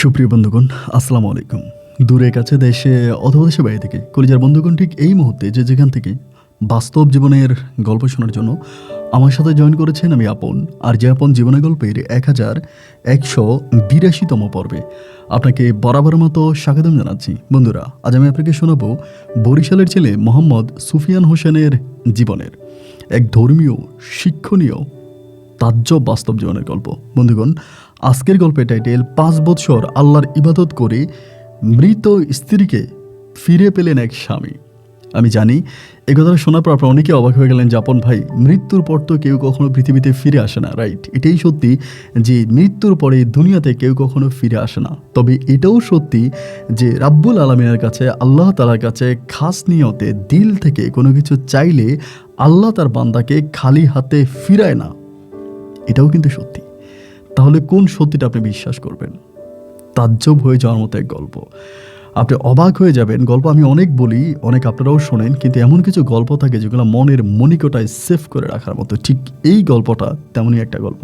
সুপ্রিয় বন্ধুগণ, আসসালামু আলাইকুম। দূরে কাছে দেশে অথবা দেশের বাইরে থেকে কলিজার বন্ধুগণ ঠিক এই মুহূর্তে যে যেখান থেকে বাস্তব জীবনের গল্প শোনার জন্য আমার সাথে জয়েন করেছেন আমি আপন। আর যে আপন জীবনের গল্পের 1182তম পর্বে আপনাকে বরাবর মতো স্বাগতম জানাচ্ছি। বন্ধুরা, আজ আমি আপনাকে শোনাবো বরিশালের ছেলে মোহাম্মদ সুফিয়ান হোসেনের জীবনের এক ধর্মীয়, শিক্ষণীয়, তাজ্জব বাস্তব জীবনের গল্প। বন্ধুগণ, আজকের গল্পের টাইটেল 5 বৎসর আল্লাহর ইবাদত করে মৃত স্ত্রীকে ফিরে পেলেন এক স্বামী। আমি জানি এই কথাটা শোনার পর আপনারা অনেকে অবাক হয়ে গেলেন যে আপন ভাই, মৃত্যুর পর তো কেউ কখনো পৃথিবীতে ফিরে আসে না, রাইট? এটাই সত্যি যে মৃত্যুর পরে দুনিয়াতে কেউ কখনো ফিরে আসে না। তবে এটাও সত্যি যে রাব্বুল আলামিনের কাছে, আল্লাহ তাআলার কাছে খাস নিয়তে দিল থেকে কোনো কিছু চাইলে আল্লাহ তার বান্দাকে খালি হাতে ফিরায় না। এটাও কিন্তু সত্যি। তাহলে কোন সত্যিটা আপনি বিশ্বাস করবেন? তাজ্জব হয়ে যাওয়ার মতো এক গল্প, আপনি অবাক হয়ে যাবেন। গল্প আমি অনেক বলি, অনেক আপনারাও শোনেন, কিন্তু এমন কিছু গল্প থাকে যেগুলো মনের মণিকোটায় সেভ করে রাখার মতো। ঠিক এই গল্পটা তেমনই একটা গল্প।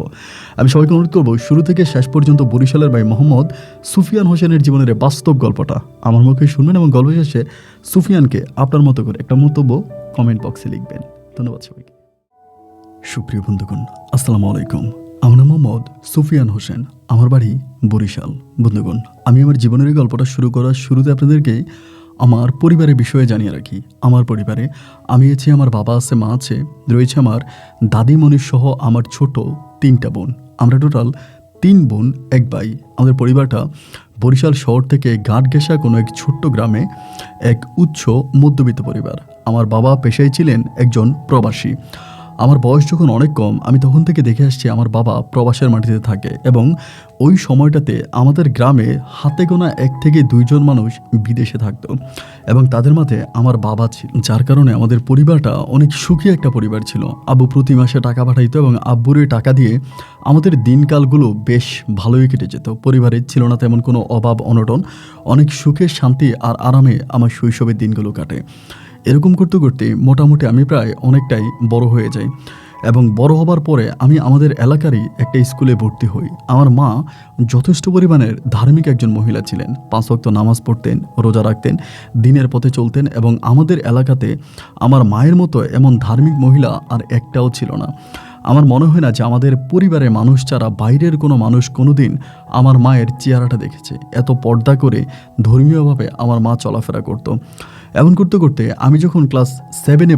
আমি সবাইকে অনুরোধ করবো শুরু থেকে শেষ পর্যন্ত বরিশালের ভাই মোহাম্মদ সুফিয়ান হোসেনের জীবনের বাস্তব গল্পটা আমার মুখে শুনবেন এবং গল্প শেষে সুফিয়ানকে আপনার মতো করে একটা মন্তব্য কমেন্ট বক্সে লিখবেন। ধন্যবাদ সবাইকে। সুপ্রিয় বন্ধুগণ, আসসালামু আলাইকুম। আমার নাম মোহাম্মদ সুফিয়ান হোসেন, আমার বাড়ি বরিশাল। বন্ধুগণ, আমি আমার জীবনের এই গল্পটা শুরু করার শুরুতে আপনাদেরকে আমার পরিবারের বিষয়ে জানিয়ে রাখি। আমার পরিবারে আমি আছি, আমার বাবা আছে, মা আছে, রয়েছে আমার দাদিমণি সহ আমার ছোট 3টা বোন। আমরা টোটাল 3 বোন 1 ভাই। আমাদের পরিবারটা বরিশাল শহর থেকে ঘাটঘেঁষা কোনো এক ছোট্ট গ্রামে এক উচ্চ মধ্যবিত্ত পরিবার। আমার বাবা পেশায় ছিলেন একজন প্রবাসী। আমার বয়স যখন অনেক কম, আমি তখন থেকে দেখে আসছি আমার বাবা প্রবাসের মাটিতে থাকে এবং ওই সময়টাতে আমাদের গ্রামে হাতে গোনা 1 থেকে 2 জন মানুষ বিদেশে থাকতো এবং তাদের মাঝে আমার বাবা ছিল। যার কারণে আমাদের পরিবারটা অনেক সুখী একটা পরিবার ছিল। আব্বু প্রতি মাসে টাকা পাঠাইতো এবং আব্বুর এই টাকা দিয়ে আমাদের দিনকালগুলো বেশ ভালোই কেটে যেত। পরিবারে ছিল না তেমন কোনো অভাব অনটন, অনেক সুখে, শান্তি আর আরামে আমার শৈশবের দিনগুলো কাটে। এরকম করতে করতে মোটামুটি আমি প্রায় অনেকটাই বড় হয়ে যাই এবং বড় হবার পরে আমি আমাদের এলাকারই একটা স্কুলে ভর্তি হই। আমার মা যথেষ্ট পরিমাণের ধার্মিক একজন মহিলা ছিলেন। 5 ওয়াক্ত নামাজ পড়তেন, রোজা রাখতেন, দিনের পথে চলতেন এবং আমাদের এলাকাতে আমার মায়ের মতো এমন ধার্মিক মহিলা আর একটাও ছিল না। আমার মনে হয় না যে আমাদের পরিবারের মানুষ ছাড়া বাইরের কোনো মানুষ কোনোদিন আমার মায়ের চেহারাটা দেখেছে। এত পর্দা করে ধর্মীয়ভাবে আমার মা চলাফেরা করতো। এমন করতে করতে আমি যখন ক্লাস 7-এ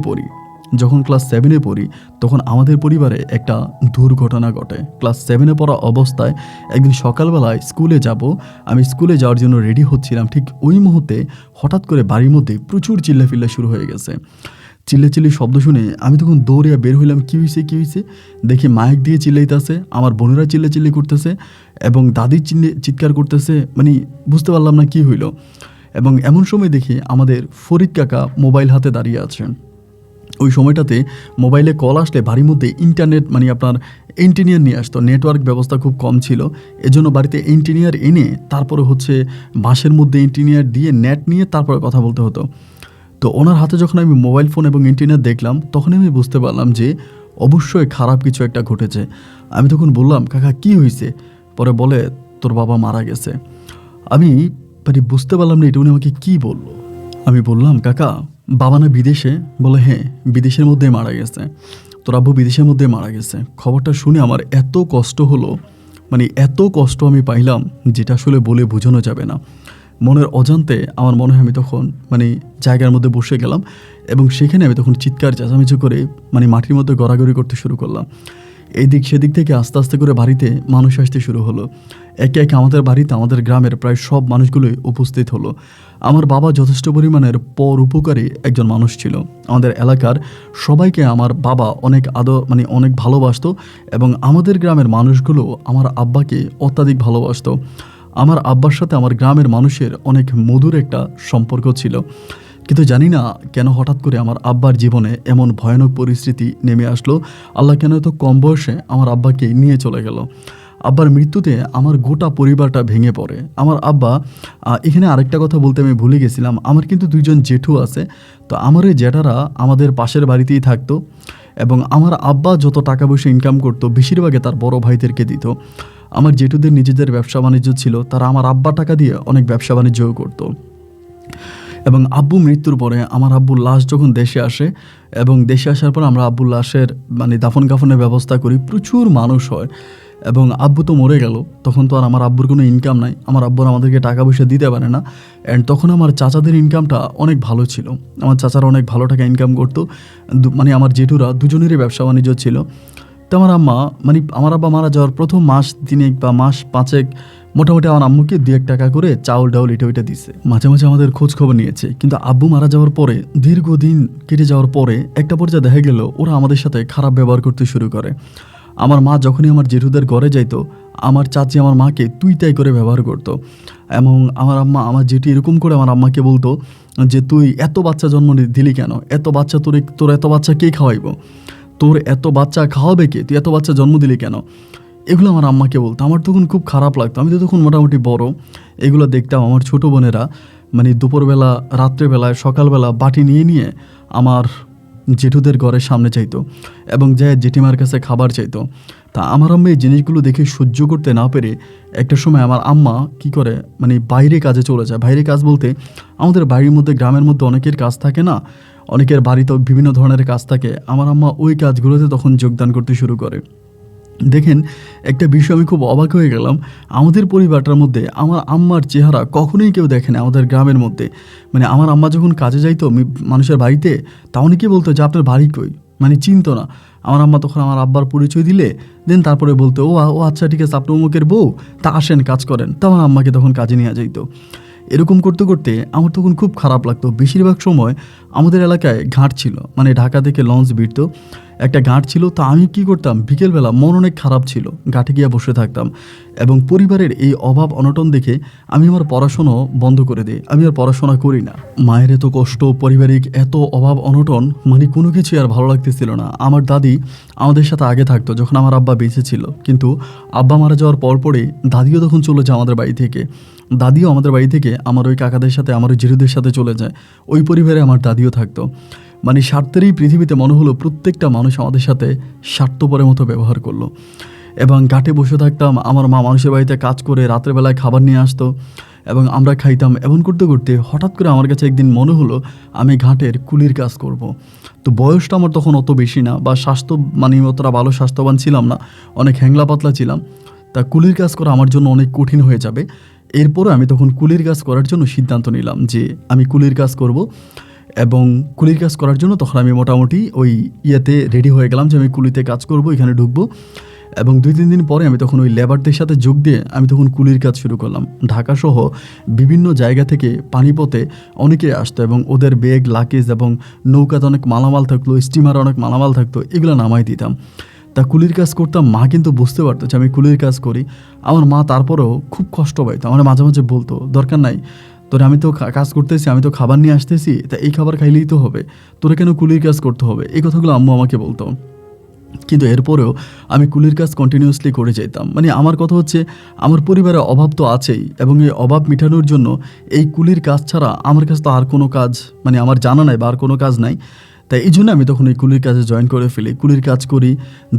পড়ি তখন আমাদের পরিবারে একটা দুর্ঘটনা ঘটে। ক্লাস 7-এ পড়া অবস্থায় একদিন সকালবেলায় স্কুলে যাব, আমি স্কুলে যাওয়ার জন্য রেডি হচ্ছিলাম। ঠিক ওই মুহূর্তে হঠাৎ করে বাড়ির মধ্যে প্রচুর চিল্লাফিল্লা শুরু হয়ে গেছে। চিল্লাচিল্লি শব্দ শুনে আমি তখন দৌড়িয়া বের হইলাম। কী হয়েছে দেখি মাইক দিয়ে চিল্লাইতেছে, আমার বোনেরা চিল্লাচিল্লি করতেছে এবং দাদি চিৎকার করতেছে। মানে বুঝতে পারলাম না কি হইল। এবং এমন সময় দেখি আমাদের ফরিদ কাকা মোবাইল হাতে দাঁড়িয়ে আছেন। ওই সময়টাতে মোবাইলে কল আসলে বাড়ির মধ্যে ইন্টারনেট, মানে আপনার ইঞ্জিনিয়ার নিয়ে আসতো। নেটওয়ার্ক ব্যবস্থা খুব কম ছিল, এজন্য বাড়িতে ইঞ্জিনিয়ার এনে তারপরে বাঁশের মধ্যে ইঞ্জিনিয়ার দিয়ে নেট নিয়ে তারপরে কথা বলতে হতো। তো ওনার হাতে যখন আমি মোবাইল ফোন এবং ইন্টারনেট দেখলাম তখন আমি বুঝতে পারলাম যে অবশ্যই খারাপ কিছু একটা ঘটেছে। আমি তখন বললাম, কাকা কি হয়েছে? পরে বলে, তোর বাবা মারা গেছে। আমি বুঝতে পারলাম না এটা উনি আমাকে কী বললো। আমি বললাম, কাকা বাবা না বিদেশে? বলে, হ্যাঁ বিদেশের মধ্যে মারা গেছে, তোর আব্বু বিদেশের মধ্যে মারা গেছে। খবরটা শুনে আমার এত কষ্ট হলো, মানে এত কষ্ট আমি পাইলাম যেটা আসলে বলে বোঝানো যাবে না। মনের অজান্তে আমার মনে হয় আমি তখন জায়গার মধ্যে বসে গেলাম এবং সেখানে আমি তখন চিৎকার চেঁচামেচি করে মাটির মধ্যে গড়াগড়ি করতে শুরু করলাম। এদিক সেদিক থেকে আস্তে আস্তে করে বাড়িতে মানুষ আসতে শুরু হলো। একে একে আমাদের বাড়িতে আমাদের গ্রামের প্রায় সব মানুষগুলোই উপস্থিত হলো। আমার বাবা যথেষ্ট পরিমাণের উপকারী একজন মানুষ ছিল। আমাদের এলাকার সবাইকে আমার বাবা অনেক অনেক ভালোবাসতো এবং আমাদের গ্রামের মানুষগুলো আমার আব্বাকে অত্যাধিক ভালোবাসতো। আমার আব্বার সাথে আমার গ্রামের মানুষের অনেক মধুর একটা সম্পর্ক ছিল। কিন্তু জানি না কেন হঠাৎ করে আমার আব্বার জীবনে এমন ভয়ানক পরিস্থিতি নেমে আসলো। আল্লাহ কেন এত কম বয়সে আমার আব্বাকে নিয়ে চলে গেল। আব্বার মৃত্যুতে আমার গোটা পরিবারটা ভেঙে পড়ে। আমার আব্বা, এখানে আরেকটা কথা বলতে আমি ভুলে গেছিলাম, আমার কিন্তু 2 জন জেঠু আছে। তো আমার এই জেঠারা আমাদের পাশের বাড়িতেই থাকতো এবং আমার আব্বা যত টাকা পয়সা ইনকাম করতো বেশিরভাগই তার বড় ভাইদেরকে দিত। আমার জেঠুদের নিজেদের ব্যবসা বাণিজ্য ছিল, তারা আমার আব্বা টাকা দিয়ে অনেক ব্যবসা বাণিজ্যও করতো। এবং আব্বু মৃত্যুর পরে আমার আব্বুর লাশ যখন দেশে আসে এবং দেশে আসার পর আমরা আব্বুর লাশের দাফন কাফনের ব্যবস্থা করি, প্রচুর মানুষ হয় এবং আব্বু তো মরে গেল, তখন তো আর আমার আব্বুর কোনো ইনকাম নাই, আমার আব্বুর আমাদেরকে টাকা পয়সা দিতে পারে না। অ্যান্ড তখন আমার চাচাদের ইনকামটা অনেক ভালো ছিল, আমার চাচারা অনেক ভালো টাকা ইনকাম করতো, আমার জেঠুরা দুজনেরই ব্যবসা বাণিজ্য ছিল। তো আমার আম্মা আমার আব্বা মারা যাওয়ার প্রথম মাস 3 বা মাস 5 মোটামুটি আমার আম্মুকে 2-1 টাকা করে চাউল ডাউল এটা ওইটা দিছে, মাঝে মাঝে আমাদের খোঁজ খবর নিয়েছে। কিন্তু আব্বু মারা যাওয়ার পরে দীর্ঘদিন কেটে যাওয়ার পরে একটা পর্যায়ে দেখা গেল ওরা আমাদের সাথে খারাপ ব্যবহার করতে শুরু করে। আমার মা যখনই আমার জেঠুদের ঘরে যাইতো, আমার চাচি আমার মাকে তুই তাই করে ব্যবহার করতো। এবং আমার জেঠু এরকম করে আমার আম্মাকে বলতো যে তুই এত বাচ্চা জন্ম দিলি কেন, এত বাচ্চা তোর এত বাচ্চা কে খাওয়াইব, তোর এত বাচ্চা খাওয়াবে কে, তুই এত বাচ্চা জন্ম দিলি কেন, এগুলো আমার আম্মাকে বলতো। আমার তখন খুব খারাপ লাগতো, আমি তো তখন মোটামুটি বড়। এগুলো দেখতাম আমার ছোটো বোনেরা দুপুরবেলা, রাত্রেবেলায়, সকালবেলা বাটি নিয়ে নিয়ে আমার জেঠুদের ঘরের সামনে চাইতো এবং যায় জেঠিমার কাছে খাবার চাইতো। তা আমার আম্মা এই জিনিসগুলো দেখে সহ্য করতে না পেরে একটা সময় আমার আম্মা কি করে বাইরে কাজে চলে যায়। বাইরে কাজ বলতে আমাদের বাড়ির মধ্যে, গ্রামের মধ্যে অনেকের কাজ থাকে না, অনেকের বাড়িতেও বিভিন্ন ধরনের কাজ থাকে। আমার আম্মা ওই কাজগুলোতে তখন যোগদান করতে শুরু করে। দেখেন, একটা বিষয় আমি খুব অবাক হয়ে গেলাম, আমাদের পরিবারটার মধ্যে আমার আম্মার চেহারা কখনোই কেউ দেখে না। আমাদের গ্রামের মধ্যে আমার আম্মা যখন কাজে যাইতো মানুষের বাড়িতে, তা অনেকে বলতো যে আপনার বাড়ি কই, চিনতো না। আমার আম্মা তখন আমার আব্বার পরিচয় দিলে দেন তারপরে বলতো ও আচ্ছা ঠিক আছে, আপনি অমুকের বউ, তা আসেন কাজ করেন। তা আমার আম্মাকে তখন কাজে নিয়ে যাইতো। এরকম করতে করতে আমার তখন খুব খারাপ লাগতো। বেশিরভাগ সময় আমাদের এলাকায় ঘাট ছিল, ঢাকা থেকে লঞ্চ ভিড়তো, একটা ঘাট ছিল। তো আমি কি করতাম, বিকেলবেলা মন অনেক খারাপ ছিল, ঘাটে গিয়ে বসে থাকতাম এবং পরিবারের এই অভাব অনটন দেখে আমি আমার পড়াশোনা বন্ধ করে দিই, আমি আর পড়াশোনা করি না। মায়ের এত কষ্ট, পারিবারিক এত অভাব অনটন, কোনো কিছু আর ভালো লাগতেছিল না। আমার দাদি আমাদের সাথে আগে থাকতো যখন আমার আব্বা বেঁচে ছিল, কিন্তু আব্বা মারা যাওয়ার পরপরই দাদিও তখন চলে যায় আমাদের বাড়ি থেকে। দাদিও আমাদের বাড়ি থেকে আমার ওই কাকাদের সাথে, আমার ওই জেঠুদের সাথে চলে যায়। ওই পরিবারে আমার দাদিও থাকতো। স্বার্থেরই পৃথিবীতে মনে হলো প্রত্যেকটা মানুষ আমাদের সাথে স্বার্থপরের মতো ব্যবহার করলো। এবং ঘাটে বসে থাকতাম, আমার মা মানুষের বাড়িতে কাজ করে রাত্রেবেলায় খাবার নিয়ে আসতো এবং আমরা খাইতাম। এমন করতে করতে হঠাৎ করে আমার কাছে একদিন মনে হলো আমি ঘাটের কুলির কাজ করব। তো বয়সটা আমার তখন অত বেশি না, বা স্বাস্থ্য অতটা ভালো স্বাস্থ্যবান ছিলাম না, অনেক হ্যাংলা পাতলা ছিলাম। তা কুলির কাজ করা আমার জন্য অনেক কঠিন হয়ে যাবে। এরপরে আমি তখন কুলির কাজ করার জন্য সিদ্ধান্ত নিলাম যে আমি কুলির কাজ করব। এবং কুলির কাজ করার জন্য তখন আমি মোটামুটি ওই রেডি হয়ে গেলাম যে আমি কুলিতে কাজ করব, এখানে ঢুকবো। এবং 2-3 দিন পরে আমি তখন ওই লেবারদের সাথে যোগ দিয়ে আমি তখন কুলির কাজ শুরু করলাম। ঢাকাসহ বিভিন্ন জায়গা থেকে পানিপথে অনেকে আসতো এবং ওদের ব্যাগ, লাকেজ এবং নৌকাতে অনেক মালামাল থাকতো, স্টিমারে অনেক মালামাল থাকতো, এগুলো নামাই দিতাম। তা কুলির কাজ করতাম। মা কিন্তু বুঝতে পারতো যে আমি কুলির কাজ করি। আমার মা তারপরেও খুব কষ্ট পাইতো, আমার মাঝে মাঝে বলতো দরকার নাই তোরে, আমি তো কাজ করতেছি, আমি তো খাবার নিয়ে আসতেছি, তা এই খাবার খাইলেই তো হবে, তোরে কেন কুলির কাজ করতে হবে, এই কথাগুলো আম্মু আমাকে বলতো। কিন্তু এরপরেও আমি কুলির কাজ কন্টিনিউয়াসলি করে যেতাম। আমার কথা হচ্ছে আমার পরিবারে অভাব তো আছেই, এবং এই অভাব মেটানোর জন্য এই কুলির কাজ ছাড়া আমার কাছে তো আর কোনো কাজ আমার জানা নাই বা আর কোনো কাজ নাই। তাই এই জন্য আমি তখন এই কুলির কাজে জয়েন করে ফেলি। কুলির কাজ করি,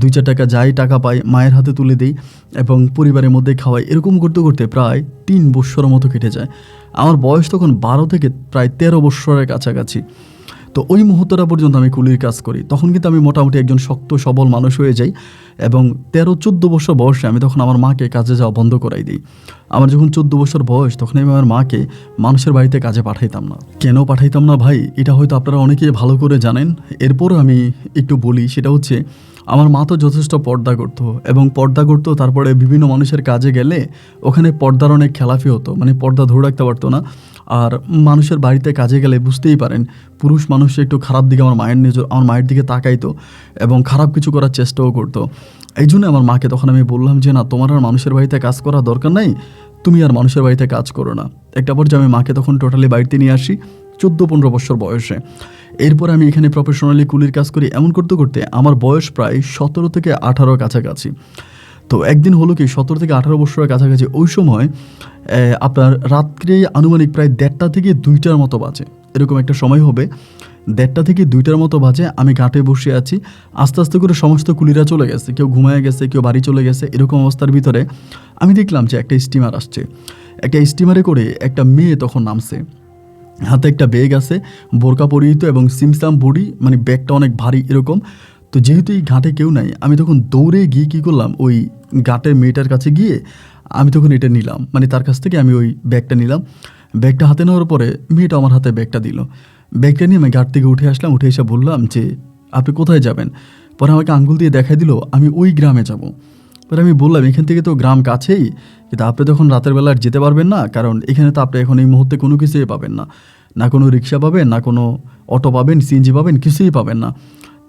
2-4 টাকা যাই টাকা পাই মায়ের হাতে তুলে দিই এবং পরিবারের মধ্যে খাওয়াই। এরকম করতে করতে প্রায় 3 বৎসরের মতো কেটে যায়। আমার বয়স তখন 12 থেকে প্রায় 13 বৎসরের কাছাকাছি। তো ওই মুহূর্তটা পর্যন্ত আমি কুলির কাজ করি। তখন কিন্তু আমি মোটামুটি একজন শক্ত সবল মানুষ হয়ে যাই এবং 13-14 বছর বয়সে আমি তখন আমার মাকে কাজে যাওয়া বন্ধ করাই দিই। আমার যখন 14 বছর বয়স, তখন আমি আমার মাকে মানুষের বাড়িতে কাজে পাঠাইতাম না। কেন পাঠাইতাম না ভাই, এটা হয়তো আপনারা অনেকেই ভালো করে জানেন। এরপর আমি একটু বলি, সেটা হচ্ছে আমার মা তো যথেষ্ট পর্দা করতো এবং পর্দা করতো, তারপরে বিভিন্ন মানুষের কাজে গেলে ওখানে পর্দার অনেক খেলাফি হতো, পর্দা ধরে রাখতে পারতো না। আর মানুষের বাড়িতে কাজে গেলে বুঝতেই পারেন পুরুষ মানুষ একটু খারাপ দিকে আমার মায়ের দিকে তাকাইতো এবং খারাপ কিছু করার চেষ্টাও করতো। এই জন্য আমার মাকে তখন আমি বললাম যে না, তোমার আর মানুষের বাড়িতে কাজ করা দরকার নাই, তুমি আর মানুষের বাড়িতে কাজ করো না। একটা পর্যায়ে আমি মাকে তখন টোটালি বাড়িতে নিয়ে আসি 14-15 বছর বয়সে। এরপর আমি এখানে প্রফেশনালি কুলির কাজ করি। এমন করতে করতে আমার বয়স প্রায় 17 থেকে 18 কাছাকাছি। তো একদিন হলো কি, 17 থেকে 18 বছরের কাছাকাছি, ওই সময় আপনার রাত্রে আনুমানিক প্রায় 1:30 থেকে 2টার মতো বাজে, এরকম একটা সময় হবে। 1:30 থেকে 2টার মতো বাজে, আমি ঘাটে বসে আছি। আস্তে আস্তে করে সমস্ত কুলিরা চলে গেছে, কেউ ঘুমায় গেছে, কেউ বাড়ি চলে গেছে। এরকম অবস্থার ভিতরে আমি দেখলাম যে একটা স্টিমার আসছে। একটা স্টিমারে করে একটা মেয়ে তখন নামছে, হাতে একটা ব্যাগ আছে, বোরকা পরিহিত এবং সিমসাম বডি, মানে ব্যাগটা অনেক ভারী এরকম। তো যেহেতু এই ঘাটে কেউ নাই, আমি তখন দৌড়ে গিয়ে কী করলাম, ওই ঘাটের মেয়েটার কাছে গিয়ে আমি তখন এটা নিলাম, মানে তার কাছ থেকে আমি ওই ব্যাগটা নিলাম। ব্যাগটা হাতে নেওয়ার পরে মেয়েটা আমার হাতে ব্যাগটা দিল। ব্যাগটা নিয়ে আমি ঘাট থেকে উঠে আসলাম, উঠে এসে বললাম যে আপনি কোথায় যাবেন? পরে আমাকে আঙ্গুল দিয়ে দেখাই দিল আমি ওই গ্রামে যাব। পরে আমি বললাম এখান থেকে তো গ্রাম কাছেই, কিন্তু আপনি তখন রাতের বেলা আর যেতে পারবেন না, কারণ এখানে তো আপনি এখন এই মুহূর্তে কোনো কিছুই পাবেন না, না কোনো রিক্সা পাবেন, না কোনো অটো পাবেন, সিএনজি পাবেন, কিছুই পাবেন না।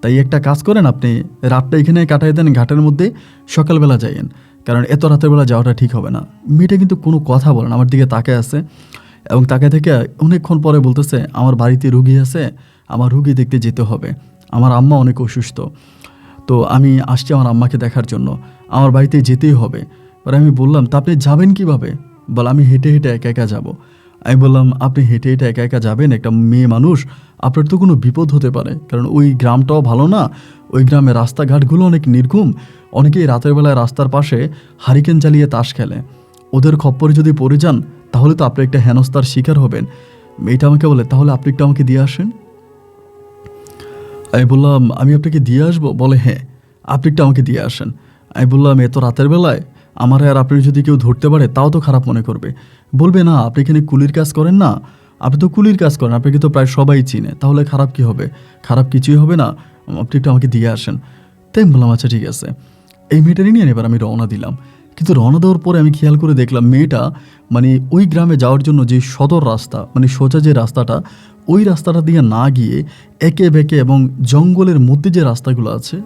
তাই একটা কাজ করেন, আপনি রাতটা এখানে কাটাই দেন ঘাটের মধ্যে, সকালবেলা যাইয়েন, কারণ এত রাতের বেলা যাওয়াটা ঠিক হবে না। মেয়েটা কিন্তু কোনো কথা বলে না, আমার দিকে তাকায় আছে এবং তাকায় থেকে অনেকক্ষণ পরে বলতেছে আমার বাড়িতে রুগী আছে, আমার রুগী দেখতে যেতে হবে, আমার আম্মা অনেক অসুস্থ, তো আমি আসছি আমার আম্মাকে দেখার জন্য, আমার বাড়িতে যেতেই হবে। পরে আমি বললাম তা আপনি যাবেন কীভাবে? বলে আমি হেঁটে হেঁটে একা একা যাব। আমি বললাম আপনি হেঁটে হেঁটে একা একা যাবেন? একটা মেয়ে মানুষ, আপনার তো কোনো বিপদ হতে পারে, কারণ ওই গ্রামটাও ভালো না, ওই গ্রামের রাস্তাঘাটগুলো অনেক নির্ঘুম, অনেকেই রাতের বেলায় রাস্তার পাশে হারিকেন জ্বালিয়ে তাস খেলে, ওদের খপ্পরে যদি পড়ে যান তাহলে তো আপনি একটা হেনস্থার শিকার হবেন। মেয়েটা আমাকে বলে তাহলে আপনি একটু আমাকে দিয়ে আসেন। আমি বললাম আমি আপনাকে দিয়ে আসবো? বলে হ্যাঁ, আপনি একটু আমাকে দিয়ে আসেন। আমি বললাম এত রাতের বেলায় আমার আর আপনি যদি কেউ ধরতে পারে তাও তো খারাপ মনে করবে, বলবে না আপনি এখানে কুলির কাজ করেন না, আপনি তো কুলির কাজ করেন, আপনাকে তো প্রায় সবাই চিনে, তাহলে খারাপ কি হবে? খারাপ কিছুই হবে না, আপনি একটু আমাকে দিয়ে আসেন। তাই আমি বললাম আচ্ছা ঠিক আছে। এই মেয়েটারই নিয়ে এবার আমি রওনা দিলাম। কিন্তু রওনা দেওয়ার পরে আমি খেয়াল করে দেখলাম মেয়েটা মানে ওই গ্রামে যাওয়ার জন্য যে সদর রাস্তা, মানে সোজা যে রাস্তাটা, ওই রাস্তাটা দিয়ে না গিয়ে একে বেঁকে এবং জঙ্গলের মধ্যে যে রাস্তাগুলো আছে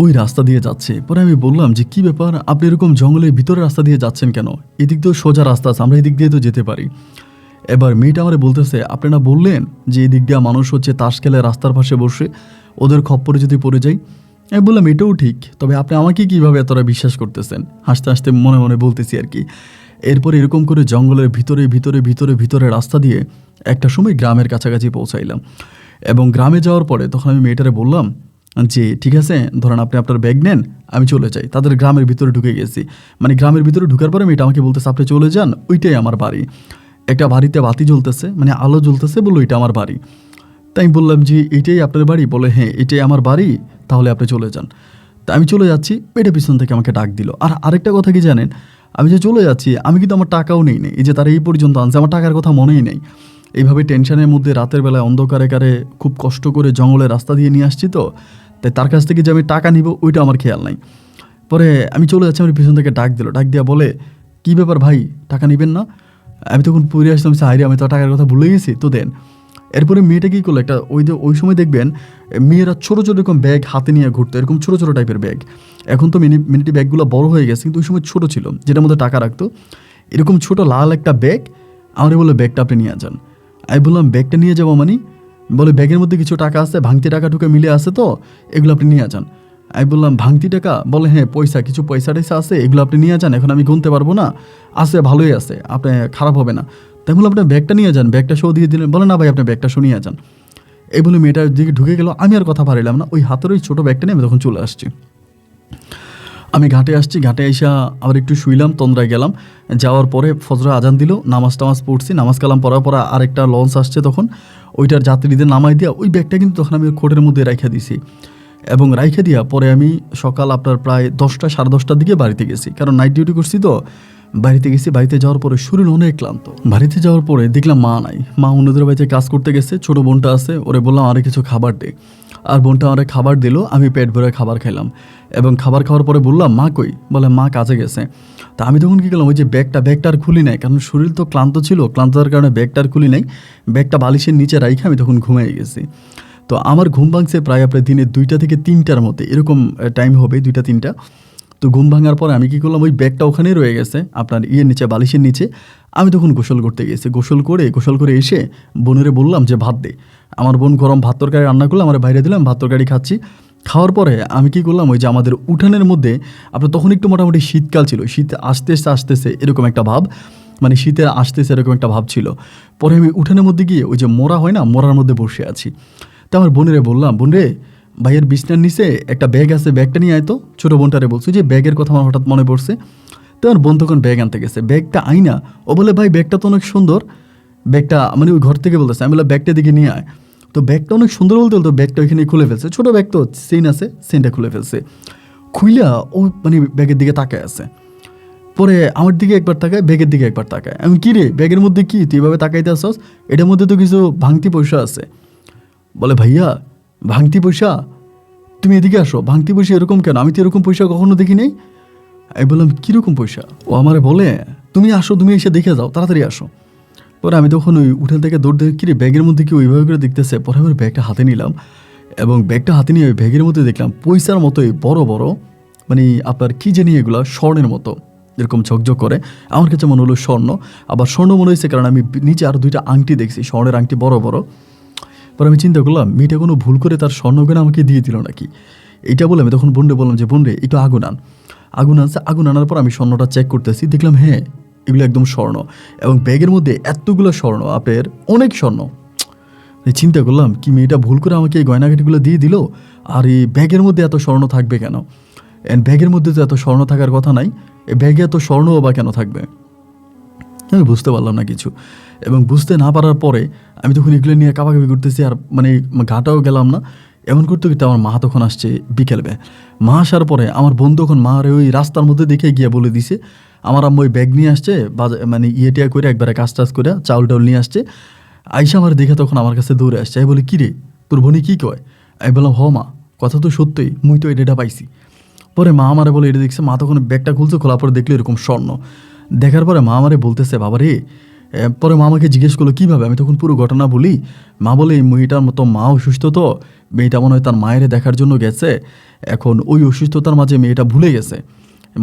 ওই রাস্তা দিয়ে যাচ্ছে। পরে আমি বললাম যে কি ব্যাপার, আপনি এরকম জঙ্গলের ভিতরে রাস্তা দিয়ে যাচ্ছেন কেন? এদিক দিয়েও সোজা রাস্তা আছে, আমরা এদিক দিয়ে তো যেতে পারি। এবার মেয়েটা আমারে বলতেছে আপনারা বললেন যে এই দিক দিয়ে মানুষ হচ্ছে তাস খেলে রাস্তার পাশে বসে, ওদের খপ্পরে যদি পড়ে যাই। আমি বললাম এটাও ঠিক, তবে আপনি আমাকে কীভাবে এতটা বিশ্বাস করতেছেন? হাসতে হাসতে মনে মনে বলতেছি আর কি। এরপর এরকম করে জঙ্গলের ভিতরে ভিতরে ভিতরে ভিতরে রাস্তা দিয়ে একটা সময় গ্রামের কাছাকাছি পৌঁছাইলাম। এবং গ্রামে যাওয়ার পরে তখন আমি মেয়েটারে বললাম যে ঠিক আছে ধরেন আপনি আপনার ব্যাগ নেন, আমি চলে যাই। তাদের গ্রামের ভিতরে ঢুকে গেছি, মানে গ্রামের ভিতরে ঢুকার পরে মেয়েটা আমাকে বলতেছে আপনি চলে যান, ওইটাই আমার বাড়ি। একটা বাড়িতে বাতি জ্বলতেছে, মানে আলো জ্বলতেছে, বললো এটা আমার বাড়ি। তাই আমি বললাম যে এটাই আপনার বাড়ি? বলে হ্যাঁ এটাই আমার বাড়ি, তাহলে আপনি চলে যান। তা আমি চলে যাচ্ছি, মেয়েটা পিছন থেকে আমাকে ডাক দিল। আর আরেকটা কথা কি জানেন, আমি যে চলে যাচ্ছি আমি কিন্তু আমার টাকাও নেই, এই যে তারা এই পর্যন্ত আনছে, আমার টাকার কথা মনেই নেই। এইভাবে টেনশনের মধ্যে রাতের বেলায় অন্ধকারে কারে খুব কষ্ট করে জঙ্গলের রাস্তা দিয়ে নিয়ে আসছি, তো তাই তার কাছ থেকে যে আমি টাকা নিব ওইটা আমার খেয়াল নাই। পরে আমি চলে যাচ্ছি, আমার পিছন থেকে ডাক দিল, ডাক দিয়া বলে কী ব্যাপার ভাই, টাকা নেবেন না? আমি তখন পড়ে আসলাম হাইরে আমি তো টাকার কথা ভুলে গেছি, তো দেন। এরপরে মেয়েটা কী করলো, একটা ওই সময় দেখবেন মেয়েরা ছোটো ছোটো এরকম ব্যাগ হাতে নিয়ে ঘুরতো, এরকম ছোটো ছোটো টাইপের ব্যাগ। এখন তো মিনিটি ব্যাগগুলো বড় হয়ে গেছে, কিন্তু ওই সময় ছোটো ছিল, যেটার মধ্যে টাকা রাখতো। এরকম ছোটো লাল একটা ব্যাগ, আমার বললো ব্যাগটা আপনি নিয়ে যান। আমি বললাম ব্যাগটা নিয়ে যাবো মানে? বলে ব্যাগের মধ্যে কিছু টাকা আছে, ভাঙতি টাকা ঢুকে মিলে আছে, তো এগুলো আপনি নিয়ে যান। আমি বললাম ভাঙতি টাকা? বলে হ্যাঁ কিছু পয়সা টয়সা আছে, এগুলো আপনি নিয়ে যান, এখন আমি গুনতে পারবো না, আছে ভালোই আছে, আপনি খারাপ হবে না। তাই বললাম আপনার ব্যাগটা নিয়ে যান, ব্যাগটা শো দিয়ে দিলেন। বলে না ভাই আপনি ব্যাগটা শো নিয়ে যান। এই বলে মেয়েটার দিকে ঢুকে গেল, আমি আর কথা পারিলাম না, ওই হাতের ওই ছোটো ব্যাগটা নিয়ে আমি তখন চলে আসছি। আমি ঘাটে আসছি, ঘাটে এসে আবার একটু শুইলাম, তন্দ্রায় গেলাম। যাওয়ার পরে ফজর আজান দিল, নামাজ টামাজ পড়ছি, নামাজ কালাম পড়ার পর আরেকটা লঞ্চ আসছে, তখন ওইটার যাত্রীদের নামাই দিয়া ওই ব্যাগটা কিন্তু তখন আমি কোটের মধ্যে রাইখা দিছি। এবং রাইখা দিয়া পরে আমি সকাল আপনার প্রায় 10টা 10:30টার দিকে বাড়িতে গেছি, কারণ নাইট ডিউটি করছি তো। বাড়িতে গেছি, বাড়িতে যাওয়ার পরে শরীর অনেক ক্লান্ত। বাড়িতে যাওয়ার পরে দেখলাম মা নাই, মা অন্যদের বাড়িতে কাজ করতে গেছে, ছোটো বোনটা আছে, ওরে বললাম আরে কিছু খাবার দে। আর বোনটা আরে খাবার দিল, আমি পেট ভরে খাবার খাইলাম। এবং খাবার খাওয়ার পরে বললাম মা কই? বলে মা কাজে গেছে। তা আমি তখন কী করলাম, ওই যে ব্যাগটা আর খুলি নাই, কারণ শরীর তো ক্লান্ত ছিল, ক্লান্ততার কারণে ব্যাগটা আর খুলি নাই, ব্যাগটা বালিশের নিচে রাইখে আমি তখন ঘুমিয়ে গেছি। তো আমার ঘুম ভাঙছে প্রায় আপনার দিনে 2টা থেকে 3টার মধ্যে, এরকম টাইম হবে, 2টা 3টা। তো ঘুম ভাঙার পরে আমি কী করলাম, ওই ব্যাগটা ওখানেই রয়ে গেছে আপনার নিচে, বালিশের নিচে। আমি তখন গোসল করতে গেছি, গোসল করে এসে বোনেরে বললাম যে ভাত দে। আমার বোন গরম ভাত তরকারি রান্না করলো, আমার বাইরে দিলাম, ভাত তরকারি খাচ্ছি। খাওয়ার পরে আমি কী করলাম, ওই যে আমাদের উঠানের মধ্যে আপনার তখন একটু মোটামুটি শীতকাল ছিল, শীত আসতেছে এরকম একটা ভাব, মানে শীতে আসতেছে এরকম একটা ভাব ছিল। পরে আমি উঠানের মধ্যে গিয়ে ওই যে মোড়া হয় না, মোড়ার মধ্যে বসে আছি। তা আমার বোনেরে বললাম, বোন রে ভাইয়ের বিছনার নিচে একটা ব্যাগ আছে, ব্যাগটা নিয়ে আয় তো। ছোটো বোনটারে বলছি যে ব্যাগের কথা আমার হঠাৎ মনে পড়ছে। তো আমার বোন তখন ব্যাগ আনতে গেছে, ব্যাগটা আইনা ও বলে ভাই ব্যাগটা তো অনেক সুন্দর, ব্যাগটা মানে ওই ঘর থেকে বলতেছে। আমি বললাম ব্যাগটা দিকে নিয়ে আয়। তো ব্যাগটা অনেক সুন্দর বলতে বলতো ব্যাগটা ওইখানে খুলে ফেলছে, ছোটো ব্যাগ তো চেইন আছে, চেইনটা খুলে ফেলছে। খুইলা ও মানে ব্যাগের দিকে তাকায় আছে, পরে আমার দিকে একবার তাকায়, ব্যাগের দিকে একবার তাকায়। আমি কী রে ব্যাগের মধ্যে কি তুই এভাবে তাকাইতে আসস, এটার মধ্যে তো কিছু ভাঙতি পয়সা আছে। বলে ভাইয়া ভাঙতি পয়সা, তুমি এদিকে আসো, ভাঙতি পয়সা এরকম কেন, আমি তো এরকম পয়সা কখনো দেখি নেই। আমি বললাম কীরকম পয়সা? ও আমারে বলে তুমি আসো, তুমি এসে দেখে যাও, তাড়াতাড়ি আসো। পরে আমি তখন ওই উঠেল থেকে দৌড় দিয়ে কিরে ব্যাগের মধ্যে কি ওইভাবে করে দেখতেছে। পরে আমি ব্যাগটা হাতে নিলাম এবং ব্যাগটা হাতে নিয়ে ওই ব্যাগের মধ্যে দেখলাম পয়সার মতোই বড় বড়, মানে আপনার কী জানি এগুলো স্বর্ণের মতো এরকম ঝকঝক করে। আমার কাছে মনে হলো স্বর্ণ, আবার স্বর্ণ মনে হয়েছে কারণ আমি নিচে আরও 2টা আংটি দেখছি, স্বর্ণের আংটি বড় বড়। পরে আমি চিন্তা করলাম মেয়েটা কোনো ভুল করে তার স্বর্ণ কেনা আমাকে দিয়ে দিল নাকি। এইটা বলে আমি তখন বোনরে বললাম যে বোন রে একটু আগুন আন। আগুন আনছে, আগুন আনার পর আমি স্বর্ণটা চেক করতেছি, দেখলাম হ্যাঁ এগুলো একদম স্বর্ণ, এবং ব্যাগের মধ্যে এতগুলো স্বর্ণ, আপনার অনেক স্বর্ণ। চিন্তা করলাম কি মেয়েটা ভুল করে আমাকে এই গয়নাঘাটিগুলো দিয়ে দিল, আর এই ব্যাগের মধ্যে এত স্বর্ণ থাকবে কেন? ব্যাগের মধ্যে তো এত স্বর্ণ থাকার কথা নাই, এই ব্যাগে এত স্বর্ণও বা কেন থাকবে? আমি বুঝতে পারলাম না কিছু, এবং বুঝতে না পারার পরে আমি তখন এগুলো নিয়ে কাবাকাবি করতেছি, আর মানে ঘাটাও গেলাম না। এমন করতে করতে আমার মা তখন আসছে বিকেলবে। মা আসার পরে আমার বোন তখন মার ওই রাস্তার মধ্যে দেখে গিয়ে বলে দিছে আমার আম্মু ওই ব্যাগ নিয়ে আসছে, মানে ইয়েটিয়া করে একবারে কাজ টাজ করে চাউল টাউল নিয়ে আসছে। আইসা আমার দেখে তখন আমার কাছে দৌড়ে আসছে। আমি বলি কী রে তোর বোনে কী কয়? আমি বললাম হ মা, কথা তো সত্যই, মুই তো এটা পাইছি। পরে মা আমারে বলে এটা দেখছে। মা তখন ব্যাগটা খুলছে, খোলার পরে দেখলো এরকম স্বর্ণ। দেখার পরে মা আমারে বলতেছে বাবা রে, পরে মা আমাকে জিজ্ঞেস করলো কীভাবে। আমি তখন পুরো ঘটনা বলি। মা বলে এই মেয়েটার মতো মা অসুস্থ, তো মেয়েটা মনে হয় তার মায়ের দেখার জন্য গেছে, এখন ওই অসুস্থতার মাঝে মেয়েটা ভুলে গেছে,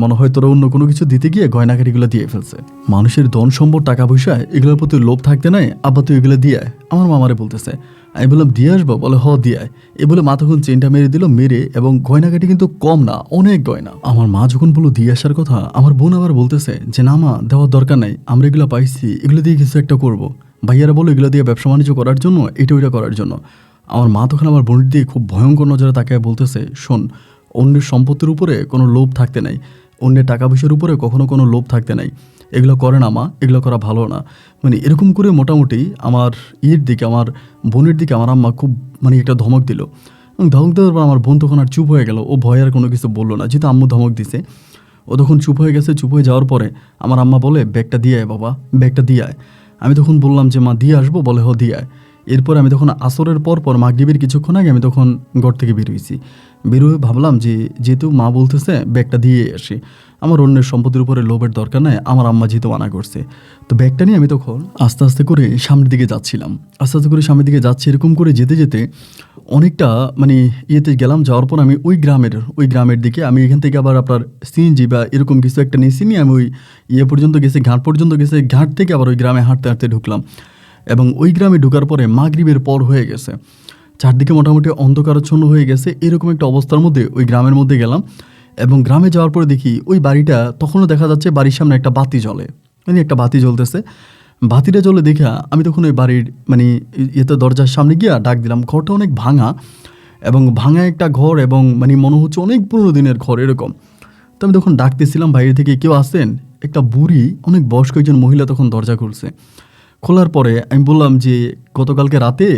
মনে হয় তোরা অন্য কোনো কিছু দিতে গিয়ে গয়নাঘাটিগুলো দিয়ে ফেলছে। মানুষের ধন সম্পদ টাকা পয়সা এগুলোর প্রতি লোভ থাকতে নাই, আব্বা তুই এগুলো দিয়ে আয়। আমার মামারে বলতেছে। আমি বললাম দিয়ে আসবো? বলে হ দিয়ে আয়। এ বলে মা তখন চেনটা মেরে দিল, মেরে, এবং গয়নাঘাটি কিন্তু কম না, অনেক গয়না। আমার মা যখন বললো দিয়ে আসার কথা, আমার বোন আবার বলতেছে যে না মা দেওয়ার দরকার নাই, আমরা এগুলো পাইছি, এগুলো দিয়ে কিছু একটা করবো। ভাইয়ারা বলো এগুলো দিয়ে ব্যবসা বাণিজ্য করার জন্য, এটা ওইটা করার জন্য। আমার মা তখন আমার বোনের দিয়ে খুব ভয়ঙ্কর নজরে তাকায় বলতেছে শোন, অন্যের সম্পত্তির উপরে কোনো লোভ থাকতে নাই, অন্যের টাকা পয়সার উপরে কখনো কোনো লোভ থাকতে নাই, এগুলো করে না মা, এগুলো করা ভালো না। মানে এরকম করে মোটামুটি আমার দিকে, আমার বোনের দিকে আমার আম্মা খুব মানে একটা ধমক দিল, এবং ধমক দেওয়ার পর আমার বোন তখন আর চুপ হয়ে গেল। ও ভয় আর কোনো কিছু বললো না, যেহেতু আম্মু ধমক দিছে। ও তখন চুপ হয়ে গেছে। চুপ হয়ে যাওয়ার পরে আমার আম্মা বলে ব্যাগটা দিয়ে আয় বাবা, ব্যাগটা দিয়ে আয়। আমি তখন বললাম যে মা দিয়ে আসবো? বলে হ দিয়ে আয়। এরপর আমি তখন আসরের পর মাগরিবের কিছুক্ষণ আগে আমি তখন ঘর থেকে বেরোইছি। বেরোয় ভাবলাম যে যেহেতু মা বলতেছে ব্যাগটা দিয়ে আসি, আমার অন্যের সম্পত্তির উপরে লোভের দরকার নাই, আমার আম্মা যেহেতু মানা করছে। তো ব্যাগটা নিয়ে আমি তখন আস্তে আস্তে করে সামনের দিকে যাচ্ছিলাম। আস্তে আস্তে করে সামনের দিকে যাচ্ছি। এরকম করে যেতে যেতে অনেকটা মানে ইয়েতে গেলাম। যাওয়ার পর আমি ওই গ্রামের দিকে, আমি এখান থেকে আবার আপনার সিএনজি বা এরকম কিছু একটা নিয়েছি, নিয়ে আমি ওই পর্যন্ত গেছি, ঘাট পর্যন্ত গেছে। ঘাট থেকে আবার ওই গ্রামে হাঁটতে হাঁটতে ঢুকলাম, এবং ওই গ্রামে ঢোকার পরে মাগরিবের পর হয়ে গেছে, চারদিকে মোটামুটি অন্ধকারাচ্ছন্ন হয়ে গেছে। এরকম একটা অবস্থার মধ্যে ওই গ্রামের মধ্যে গেলাম, এবং গ্রামে যাওয়ার পরে দেখি ওই বাড়িটা তখনও দেখা যাচ্ছে বাড়ির সামনে একটা বাতি জ্বলে, মানে একটা বাতি জ্বলতেছে। বাতিটা জ্বলে দেখা আমি তখন ওই বাড়ির মানে দরজার সামনে গিয়া ডাক দিলাম। ঘরটা অনেক ভাঙা, এবং ভাঙা একটা ঘর, এবং মানে মনে হচ্ছে অনেক পুরোনো দিনের ঘর এরকম। তো আমি তখন ডাকতেছিলাম বাইরে থেকে, কেউ আসেন? একটা বুড়ি অনেক বয়স্ক একজন মহিলা তখন দরজা খুলছে। খোলার পরে আমি বললাম যে গতকালকে রাতে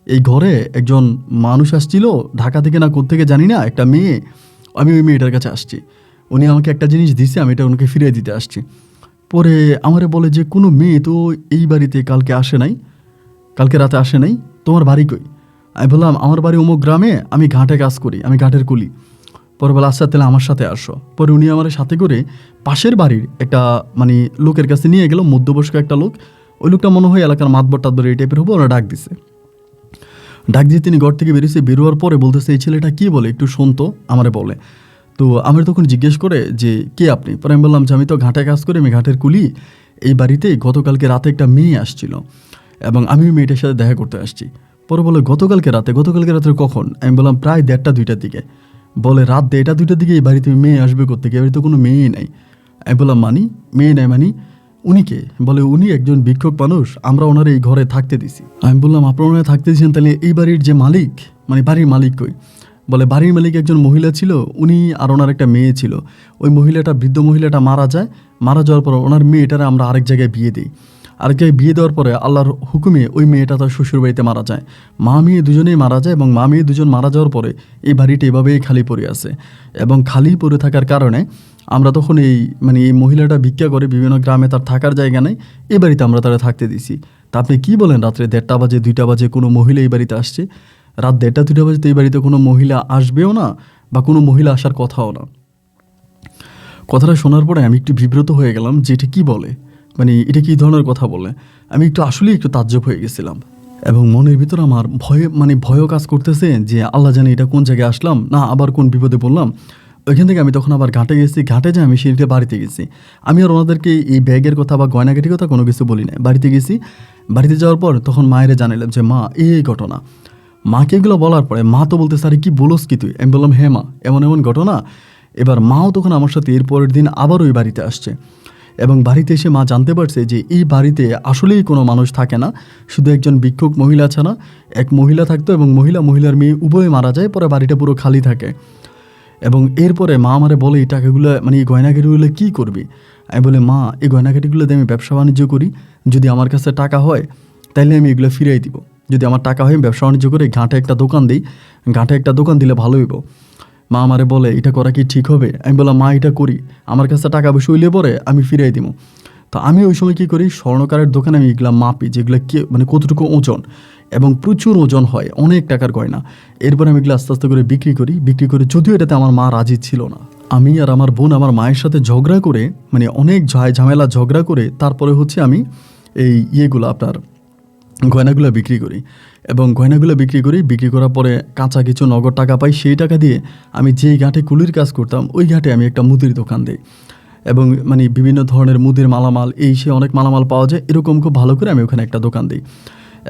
এই ঘরে একজন মানুষ আসছিল, ঢাকা থেকে না কোত্থেকে জানি না, একটা মেয়ে, আমি ওই মেয়েটার কাছে আসছি, উনি আমাকে একটা জিনিস দিছে, আমি এটা ওনাকে ফিরিয়ে দিতে আসছি। পরে আমারে বলে যে কোনো মেয়ে তো এই বাড়িতে কালকে আসে নাই, কালকে রাতে আসে নাই, তোমার বাড়ি কই? আমি বললাম আমার বাড়ি অমুক গ্রামে, আমি ঘাটে কাজ করি, আমি ঘাটের কুলি। পরে বলে আচ্ছা তাহলে আমার সাথে আসো। পরে উনি আমার সাথে করে পাশের বাড়ির একটা মানে লোকের কাছে নিয়ে গেল, মধ্যবয়স্ক একটা লোক। ওই লোকটা মনে হয় এলাকার মাতবর টাতবর এই টাইপের হবে, ওরা ডাক দিছে। ডাক দিয়ে তিনি ঘর থেকে বেরিয়েছে। বেরোয়ার পরে বলতেছে এই ছেলেটা কী বলে একটু শুনতো, আমারে বলে। তো আমি তখন জিজ্ঞেস করে যে কে আপনি? পরে আমি বললাম যে আমি তো ঘাটে কাজ করি, আমি ঘাটের কুলি। এই বাড়িতে গতকালকে রাতে একটা মেয়ে আসছিল, এবং আমি ওই মেয়েটার সাথে দেখা করতে আসছি। পরে বলে গতকালকে রাতে কখন? আমি বললাম প্রায় 1:30-2টার দিকে। বলে রাত 1:30-2টার দিকে এই বাড়িতে মেয়ে আসবে কোত্থেকে? এবারে তো কোনো মেয়েই নাই। আমি বললাম মেয়ে নাই মানি? উনিকে? বলে উনি একজন ভিক্ষুক মানুষ, আমরা ওনার এই ঘরে থাকতে দিছি। আমি বললাম আপনারা ওনারা থাকতে দিয়েছেন, তাহলে এই বাড়ির যে মালিক, মানে বাড়ির মালিক কই? বলে বাড়ির মালিক একজন মহিলা ছিল, উনি আর ওনার একটা মেয়ে ছিল। ওই মহিলাটা, বৃদ্ধ মহিলাটা মারা যায়। মারা যাওয়ার পর ওনার মেয়েটারে আমরা আরেক জায়গায় বিয়ে দিই। আরেক জায়গায় বিয়ে দেওয়ার পরে আল্লাহর হুকুমে ওই মেয়েটা তার শ্বশুরবাড়িতে মারা যায়। মা মেয়ে দুজনেই মারা যায়, এবং মা মেয়ে দুজন মারা যাওয়ার পরে এই বাড়িটা এভাবেই খালি পড়ে আছে। এবং খালি পড়ে থাকার কারণে আমরা তখন এই মহিলাটা ভিক্ষা করে বিভিন্ন গ্রামে, তার থাকার জায়গা নেই, এই বাড়িতে আমরা তারা থাকতে দিছি। তা আপনি কী বলেন, রাত্রে 1:30 বাজে 2টা বাজে কোনো মহিলা এই বাড়িতে আসছে? রাত 1:30 2টা বাজে তো এই বাড়িতে কোনো মহিলা আসবেও না, বা কোনো মহিলা আসার কথাও না। কথাটা শোনার পরে আমি একটু বিব্রত হয়ে গেলাম যে এটা কী বলে, মানে এটা কী ধরনের কথা বলে। আমি আসলেই একটু তাজ্জব হয়ে গেছিলাম, এবং মনের ভিতর আমার ভয়ও কাজ করতেছে যে আল্লাহ জানে এটা কোন জায়গায় আসলাম, না আবার কোন বিপদে পড়লাম। ওইখান থেকে আমি তখন আবার ঘাটে গেছি। ঘাটে যে আমি সেটা বাড়িতে গেছি। আমি আর ওনাদেরকে এই ব্যাগের কথা বা গয়নাগাটির কথা কোনো কিছু বলি না। বাড়িতে গেছি। বাড়িতে যাওয়ার পর তখন মায়েরে জানালাম যে মা এই ঘটনা। মাকে এগুলো বলার পরে মা তো বলতে আরে কি বলোস কি তুই? আমি বললাম হ্যাঁ মা, এমন এমন ঘটনা। এবার মাও তখন আমার সাথে এর পরের দিন আবার ওই বাড়িতে আসছে, এবং বাড়িতে এসে মা জানতে পারছে যে এই বাড়িতে আসলেই কোনো মানুষ থাকে না, শুধু একজন ভিক্ষুক মহিলা ছাড়া এক মহিলা থাকতো, এবং মহিলার মেয়ে উভয়ে মারা যায়, পরে বাড়িটা পুরো খালি থাকে। এবং এরপরে মা আমারে বলে এই টাকাগুলো, মানে এই গয়নাগাটিগুলো কী করবি? আমি বলে মা এই গয়নাগাটিগুলো দিয়ে আমি ব্যবসা বাণিজ্য করি, যদি আমার কাছে টাকা হয় তাইলে আমি এগুলো ফিরিয়ে দিব। যদি আমার টাকা হয় ব্যবসা বাণিজ্য করে ঘাটে একটা দোকান দিই, ঘাটে একটা দোকান দিলে ভালো হইব। মা আমারে বলে এটা করা কি ঠিক হবে? আমি বললাম মা এটা করি, আমার কাছে টাকা পয়সা হইলে পরে আমি ফিরিয়ে দিব। তো আমি ওই সময় কী করি, স্বর্ণকারের দোকানে আমি এগুলো মাপি, যেগুলো মানে কতটুকু ওজন, এবং প্রচুর ওজন হয়, অনেক টাকার গয়না। এরপরে আমি এগুলো আস্তে আস্তে করে বিক্রি করি। যদিও এটাতে আমার মা রাজি ছিল না। আমি আর আমার বোন আমার মায়ের সাথে ঝগড়া করে, মানে অনেক ঝামেলা ঝগড়া করে তারপরে হচ্ছে আমি এই আপনার গয়নাগুলো বিক্রি করি। এবং গয়নাগুলো বিক্রি করার পরে কাঁচা কিছু নগদ টাকা পাই। সেই টাকা দিয়ে আমি যেই ঘাটে কুলির কাজ করতাম ওই ঘাটে আমি একটা মুদির দোকান দিই, এবং মানে বিভিন্ন ধরনের মুদির মালামাল, সে অনেক মালামাল পাওয়া যায়, এরকম খুব ভালো করে আমি ওখানে একটা দোকান দিই।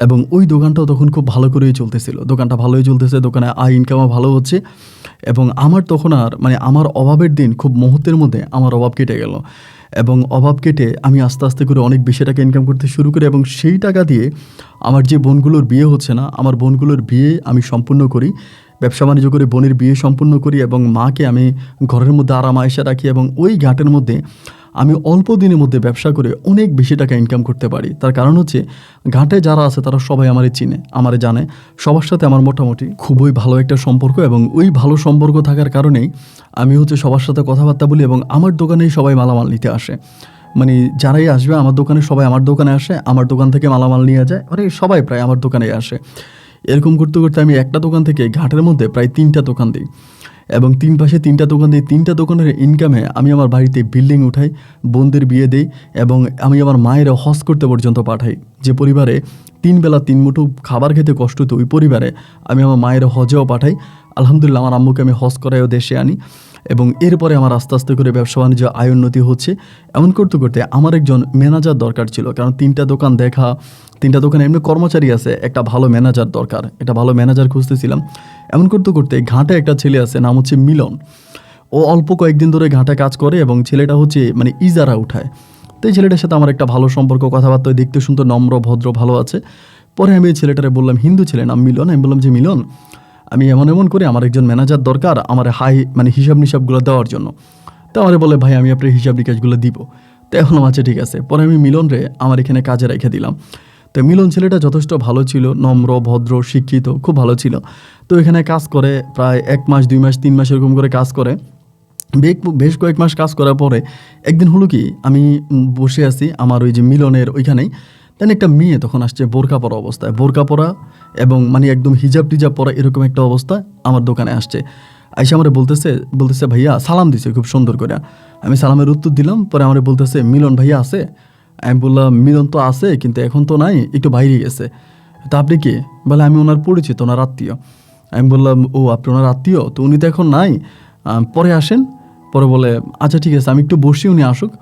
এবং ওই দোকানটাও তখন খুব ভালো করেই চলতেছিল, দোকানটা ভালোই চলতেছে, দোকানে আয় ইনকামও ভালো হচ্ছে। এবং আমার তখন আর আমার অভাবের দিন খুব মুহূর্তের মধ্যে আমার অভাব কেটে গেল, এবং অভাব কেটে আমি আস্তে আস্তে করে অনেক বেশি টাকা ইনকাম করতে শুরু করি। এবং সেই টাকা দিয়ে আমার যে বোনগুলোর বিয়ে হচ্ছে না, আমার বোনগুলোর বিয়ে আমি সম্পূর্ণ করি, ব্যবসা বাণিজ্য করে বোনের বিয়ে সম্পূর্ণ করি, এবং মাকে আমি ঘরের মধ্যে আরাম আয়েশা রাখি। এবং ওই ঘাটের মধ্যে আমি অল্প দিনের মধ্যে ব্যবসা করে অনেক বেশি টাকা ইনকাম করতে পারি। তার কারণ হচ্ছে ঘাটে যারা আছে তারা সবাই আমারে চিনে, আমারে জানে, সবার সাথে আমার মোটামুটি খুবই ভালো একটা সম্পর্ক। এবং ওই ভালো সম্পর্ক থাকার কারণেই আমি সবার সাথে কথাবার্তা বলি, এবং আমার দোকানেই সবাই মালামাল নিতে আসে। মানে যারাই আসবে আমার দোকানে, সবাই আমার দোকানে আসে, আমার দোকান থেকে মালামাল নিয়ে যায়, সবাই প্রায় আমার দোকানেই আসে। এরকম করতে করতে আমি একটা দোকান থেকে ঘাটের মধ্যে প্রায় 3টা দোকান দিই, এবং 3 পাশে 3টা দোকান দিই। 3টা দোকানের ইনকামে আমি আমার বাড়িতে বিল্ডিং উঠাই, বোনদের বিয়ে দিই, এবং আমি আমার মায়ের হজ করতে পর্যন্ত পাঠাই। যে পরিবারে 3 বেলা 3 মুঠো খাবার খেতে কষ্ট হতো, ওই পরিবারে আমি আমার মায়ের হজেও পাঠাই। আলহামদুলিল্লাহ আমার আম্মুকে আমি হজ করাইও দেশে আনি। এবং এরপরে আমার আস্তে আস্তে করে ব্যবসা বাণিজ্য আয় উন্নতি হচ্ছে। এমন করতে করতে আমার একজন ম্যানেজার দরকার ছিল, কারণ 3টা দোকান দেখা, 3টা দোকানে এমনি কর্মচারী আছে, একটা ভালো ম্যানেজার দরকার, একটা ভালো ম্যানেজার খুঁজতেছিলাম। এমন করতে করতে ঘাটে একটা ছেলে আছে, নাম হচ্ছে মিলন। ও অল্প কয়েকদিন ধরে ঘাটে কাজ করে, এবং ছেলেটা ইজারা উঠায়। তো এই ছেলেটার সাথে আমার একটা ভালো সম্পর্ক, কথাবার্তা, দেখতে সুন্দর, নম্র ভদ্র, ভালো আছে। পরে আমি এই ছেলেটারে বললাম, হিন্দু ছেলে, নাম মিলন। আমি বললাম যে মিলন, আমি এমন করে আমার একজন ম্যানেজার দরকার, আমার হিসাব নিসাবগুলো দেওয়ার জন্য। তো আমারে বলে ভাই আমি আপনার হিসাব নিকাশগুলো দিব। তো এখন আচ্ছা ঠিক আছে। পরে আমি মিলনরে আমার এখানে কাজে রেখে দিলাম। তো মিলন ছেলেটা যথেষ্ট ভালো ছিল, নম্র ভদ্র, শিক্ষিত, খুব ভালো ছিল। তো এখানে কাজ করে প্রায় 1 মাস 2 মাস 3 মাস এরকম করে কাজ করে। বেশ কয়েক মাস কাজ করার পরে একদিন হলো কি, আমি বসে আছি আমার ওই যে মিলনের ওইখানেই, দেন একটা মেয়ে তখন আসছে বোরকা পরা অবস্থায়, বোরকা পরা এবং একদম হিজাব টিজাব পরা, এরকম একটা অবস্থা আমার দোকানে আসছে। আইসা আমার বলতেছে ভাইয়া, সালাম দিছে খুব সুন্দর করে। আমি সালামের উত্তর দিলাম। পরে আমার বলতেছে মিলন ভাইয়া আছে? আমি বললাম মিলন তো আছে, কিন্তু এখন তো নাই, একটু বাইরে গেছে। তা আপনি কে? বলে আমি ওনার পরিচিত, ওনার আত্মীয়। আমি বললাম ও আপনি ওনার আত্মীয়, তো উনি তো এখন নাই, পরে আসেন। পরে বলে আচ্ছা ঠিক আছে, আমি একটু বসি, উনি আসুক।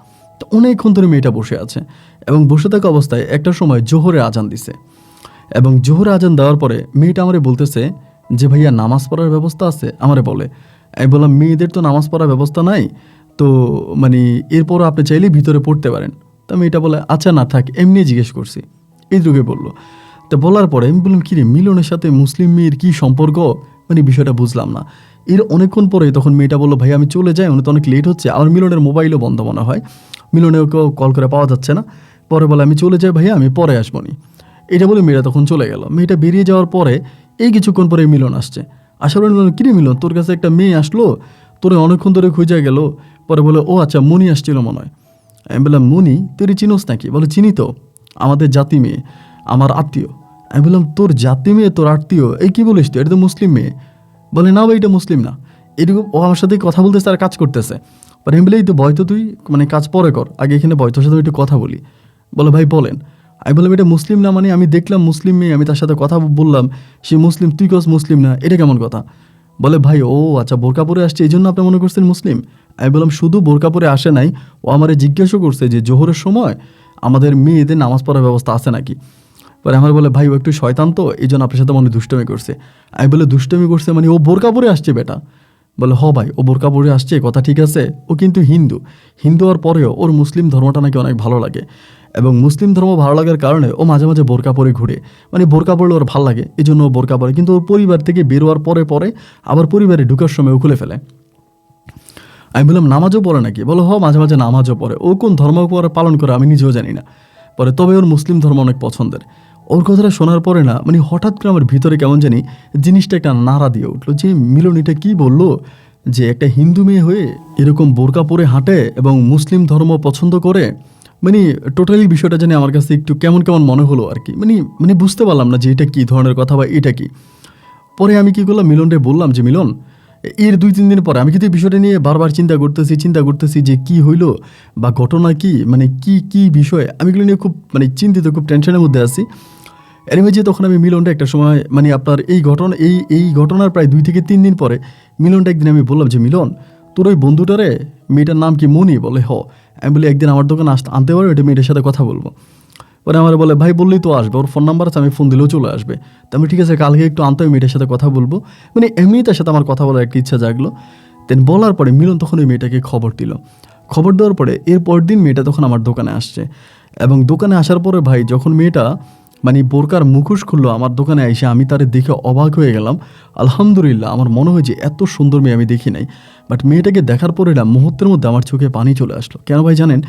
তো অনেকক্ষণ ধরে মেয়েটা বসে আছে, এবং বসে থাকা অবস্থায় একটা সময় জোহরে আজান দিছে। এবং জোহরে আজান দেওয়ার পরে মেয়েটা আমারে বলতেছে যে ভাইয়া নামাজ পড়ার ব্যবস্থা আছে? আমারে বলে। আমি বললাম মেয়েদের তো নামাজ পড়ার ব্যবস্থা নাই, তো এরপরও আপনি চাইলেই ভিতরে পড়তে পারেন। তো মেয়েটা বলে আচ্ছা না থাক, এমনি জিজ্ঞেস করছি, এইটুকুই বললো। তো বলার পরে আমি বললাম কিরে মিলনের সাথে মুসলিম মেয়ের কী সম্পর্ক, মানে বিষয়টা বুঝলাম না। এর অনেকক্ষণ পরে তখন মেয়েটা বললো ভাই আমি চলে যাই, তো অনেক লেট হচ্ছে, আমার মিলনের মোবাইলও বন্ধ মনে হয়, মিলনেরকেও কল করে পাওয়া যাচ্ছে না। পরে বলে আমি চলে যাই ভাইয়া, আমি পরে আসবো নি। এটা বলে মেয়েটা তখন চলে গেল। মেয়েটা বেরিয়ে যাওয়ার পরে এই কিছুক্ষণ পরে মিলন আসছে। আসার পরে বললাম কিরে মিলন, তোর কাছে একটা মেয়ে আসলো, তোর অনেকক্ষণ ধরে খুঁজে গেল। পরে বলে ও আচ্ছা মনি আসছিল মনে হয়। আমি বললাম মনি তুই চিনোস নাকি? বলে চিনি তো, আমাদের জাতি মেয়ে, আমার আত্মীয়। আমি বললাম তোর জাতি মেয়ে, তোর আত্মীয়, এই কী বলিস তুই, এটা তো মুসলিম মেয়ে। বলে না ভাই এটা মুসলিম না। এরকম ও আমার সাথে কথা বলতেছে আর কাজ করতেছে। পরে আমি বলি এই তো বয় তো তুই, মানে কাজ পরে কর, আগে এখানে বয়, তোর সাথে একটু কথা বলি। বলে ভাই বলেন। আমি বললাম এটা মুসলিম না, মানে আমি দেখলাম মুসলিম মেয়ে, আমি তার সাথে কথা বললাম, সে মুসলিম, তুই কস মুসলিম না, এটা কেমন কথা? বলে ভাই ও আচ্ছা বোরকা পরে আসছে এই জন্য আপনি মনে করছেন মুসলিম? আমি বললাম শুধু বোরকা পরে আসে নাই, ও আমারে জিজ্ঞাসা করছে যে জোহরের সময় আমাদের মেয়েদের নামাজ পড়ার ব্যবস্থা আছে নাকি। পরে আমার বলে ভাই ও একটু শয়তান তো, এই জন্য আপনার সাথে মনে দুষ্টমি করছে। আমি বলে দুষ্টমি করছে মানে ও বোরকা পরে আসছে বেটা? বলে হ ভাই ও বোরকা পরে আসছে, কথা ঠিক আছে, ও কিন্তু হিন্দু, হিন্দু হওয়ার পরেও ওর মুসলিম ধর্মটা নাকি অনেক ভালো লাগে, এবং মুসলিম ধর্ম ভালো লাগার কারণে ও মাঝে মাঝে বোরকা পরে ঘুরে, মানে বোরকা পরলে ওর ভালো লাগে এই জন্য ও বোরকা পরে, কিন্তু ওর পরিবার থেকে বেরোয়ার পরে পরে আবার পরিবারে ঢুকার সময় ও খুলে ফেলে। আমি বললাম নামাজও পড়ে নাকি? বলো হ মাঝে মাঝে নামাজও পড়ে, ও কোন ধর্ম পালন করে আমি নিজেও জানি না। পরে তবে ওর মুসলিম ধর্ম অনেক পছন্দের। ওর কথাটা শোনার পরে না মানে হঠাৎ করে আমার ভিতরে কেমন জানি জিনিসটা একটা নাড়া দিয়ে উঠলো, যে মিলন এটা কী বললো, যে একটা হিন্দু মেয়ে হয়ে এরকম বোরকা পরে হাঁটে এবং মুসলিম ধর্ম পছন্দ করে, মানে টোটালি বিষয়টা জানি আমার কাছে একটু কেমন কেমন মনে হলো আর কি, মানে মানে বুঝতে পারলাম না যে এটা কী ধরনের কথা বা এটা কি। পরে আমি কী করলাম, মিলনরে বললাম যে মিলন এর 2-3 দিন পরে আমি কিন্তু এই বিষয়টা নিয়ে বারবার চিন্তা করতেছি যে কি হইলো বা ঘটনা কি, মানে কি কি বিষয়, আমি এগুলো নিয়ে খুব মানে চিন্তিত, খুব টেনশনের মধ্যে আছি। এর মাঝে তখন আমি মিলনটা একটা সময় মানে আপনার এই ঘটনার প্রায় 2 থেকে 3 দিন পরে মিলনটা একদিন আমি বললাম যে মিলন তোর ওই বন্ধুটারে, মেয়েটার নাম কি মনি? বলে হ। আমি বলি একদিন আমার দোকানে আনতে পারো, এটা মেয়েটার সাথে কথা বলবো। পরে আমার বলে ভাই বললেই তো আসবে, ওর ফোন নাম্বার আছে, আমি ফোন দিলেও চলে আসবে। তো আমি ঠিক আছে কালকে একটু আনতে হবে, মেয়েটার সাথে কথা বলবো, মানে এমনি তার সাথে আমার কথা বলার একটা ইচ্ছা জাগলো। দেন বলার পরে মিলন তখন ওই মেয়েটাকে খবর দিল। খবর দেওয়ার পরে এরপর দিন মেয়েটা তখন আমার দোকানে আসছে, এবং দোকানে আসার পরে ভাই যখন মেয়েটা মানে বোরকার মুখোশ খুললো আমার দোকানে এসে, আমি তারে দেখে অবাক হয়ে গেলাম। আলহামদুলিল্লাহ আমার মনে হয় যে এত সুন্দর মেয়ে আমি দেখি নাই, বাট মেয়েটাকে দেখার পরে না মুহূর্তের মধ্যে আমার চোখে পানি চলে আসলো। কেন ভাই জানেন?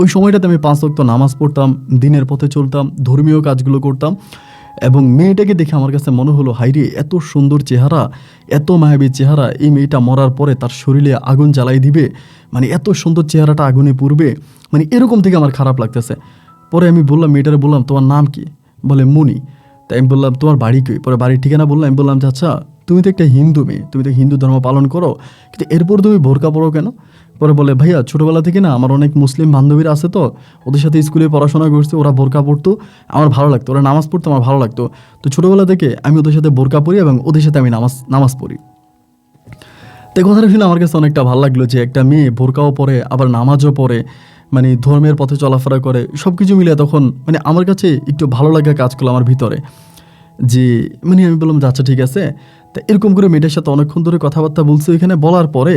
ওই সময়টাতে আমি 5 ওয়াক্ত নামাজ পড়তাম, দিনের পথে চলতাম, ধর্মীয় কাজগুলো করতাম, এবং মেয়েটাকে দেখে আমার কাছে মনে হলো হাইরে এত সুন্দর চেহারা, এত মায়াবী চেহারা, এই মেয়েটা মরার পরে তার শরীরে আগুন জ্বালাই দিবে, মানে এত সুন্দর চেহারাটা আগুনে পুড়বে, মানে এরকম থেকে আমার খারাপ লাগতেছে। পরে আমি বললাম মেয়েটারে, বললাম তোমার নাম কি? বলে মনি। তাই আমি বললাম তোমার বাড়ি কই? পরে বাড়ির ঠিকানা বললাম। আমি বললাম যে আচ্ছা তুমি তো একটা হিন্দু মেয়ে, তুমি তো হিন্দু ধর্ম পালন করো, কিন্তু এরপর তুমি বোরকা পরো কেন? পরে বলে ভাইয়া ছোটোবেলা থেকে না আমার অনেক মুসলিম বান্ধবীরা আছে, তো ওদের সাথে স্কুলে পড়াশোনা করছি, ওরা বোরকা পড়তো, আমার ভালো লাগতো, ওরা নামাজ পড়তো, আমার ভালো লাগতো, তো ছোটোবেলা থেকে আমি ওদের সাথে বোরকা পড়ি এবং ওদের সাথে আমি নামাজ পড়ি। তো কথাটা শুনে আমার কাছে অনেকটা ভালো লাগলো যে একটা মেয়ে বোরকাও পরে আবার নামাজও পড়ে, মানে ধর্মের পথে চলাফেরা করে, সব কিছু মিলে তখন মানে আমার কাছে একটু ভালো লাগা কাজ করলো আমার ভিতরে, যে মানে আমি বললাম যে আচ্ছা ঠিক আছে। তা এরকম করে মেয়েটার সাথে অনেকক্ষণ ধরে কথাবার্তা বলছে ওইখানে, বলার পরে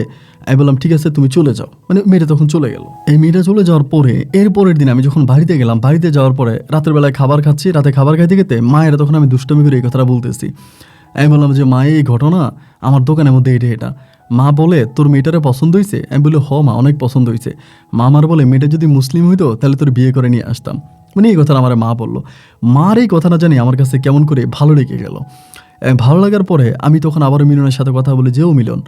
আমি বললাম ঠিক আছে তুমি চলে যাও, মানে মেয়েটা তখন চলে গেল। এই মেয়েটা চলে যাওয়ার পরে এর পরের দিন আমি যখন বাড়িতে গেলাম, বাড়িতে যাওয়ার পরে রাতের বেলায় খাবার খাচ্ছি, রাতে খাবার খাইতে খেতে মায়েরা তখন আমি দুষ্টমি করে এই কথাটা বলতেছি। আমি বললাম যে মা এই ঘটনা আমার দোকানের মধ্যে এটা। মা বলে তোর মেয়েটারে পছন্দ হয়েছে? আমি বলি হ মা অনেক পছন্দ হয়েছে। মা আমার বলে মেয়েটা যদি মুসলিম হইতো তাহলে তোর বিয়ে করে নিয়ে আসতাম, মানে এই কথাটা আমার মা বললো। মার এই কথাটা জানি আমার কাছে কেমন করে ভালো লেগে গেল। ভালো লাগার পরে আমি তখন আবারও মিলনের সাথে কথা বলি যে ও মিলন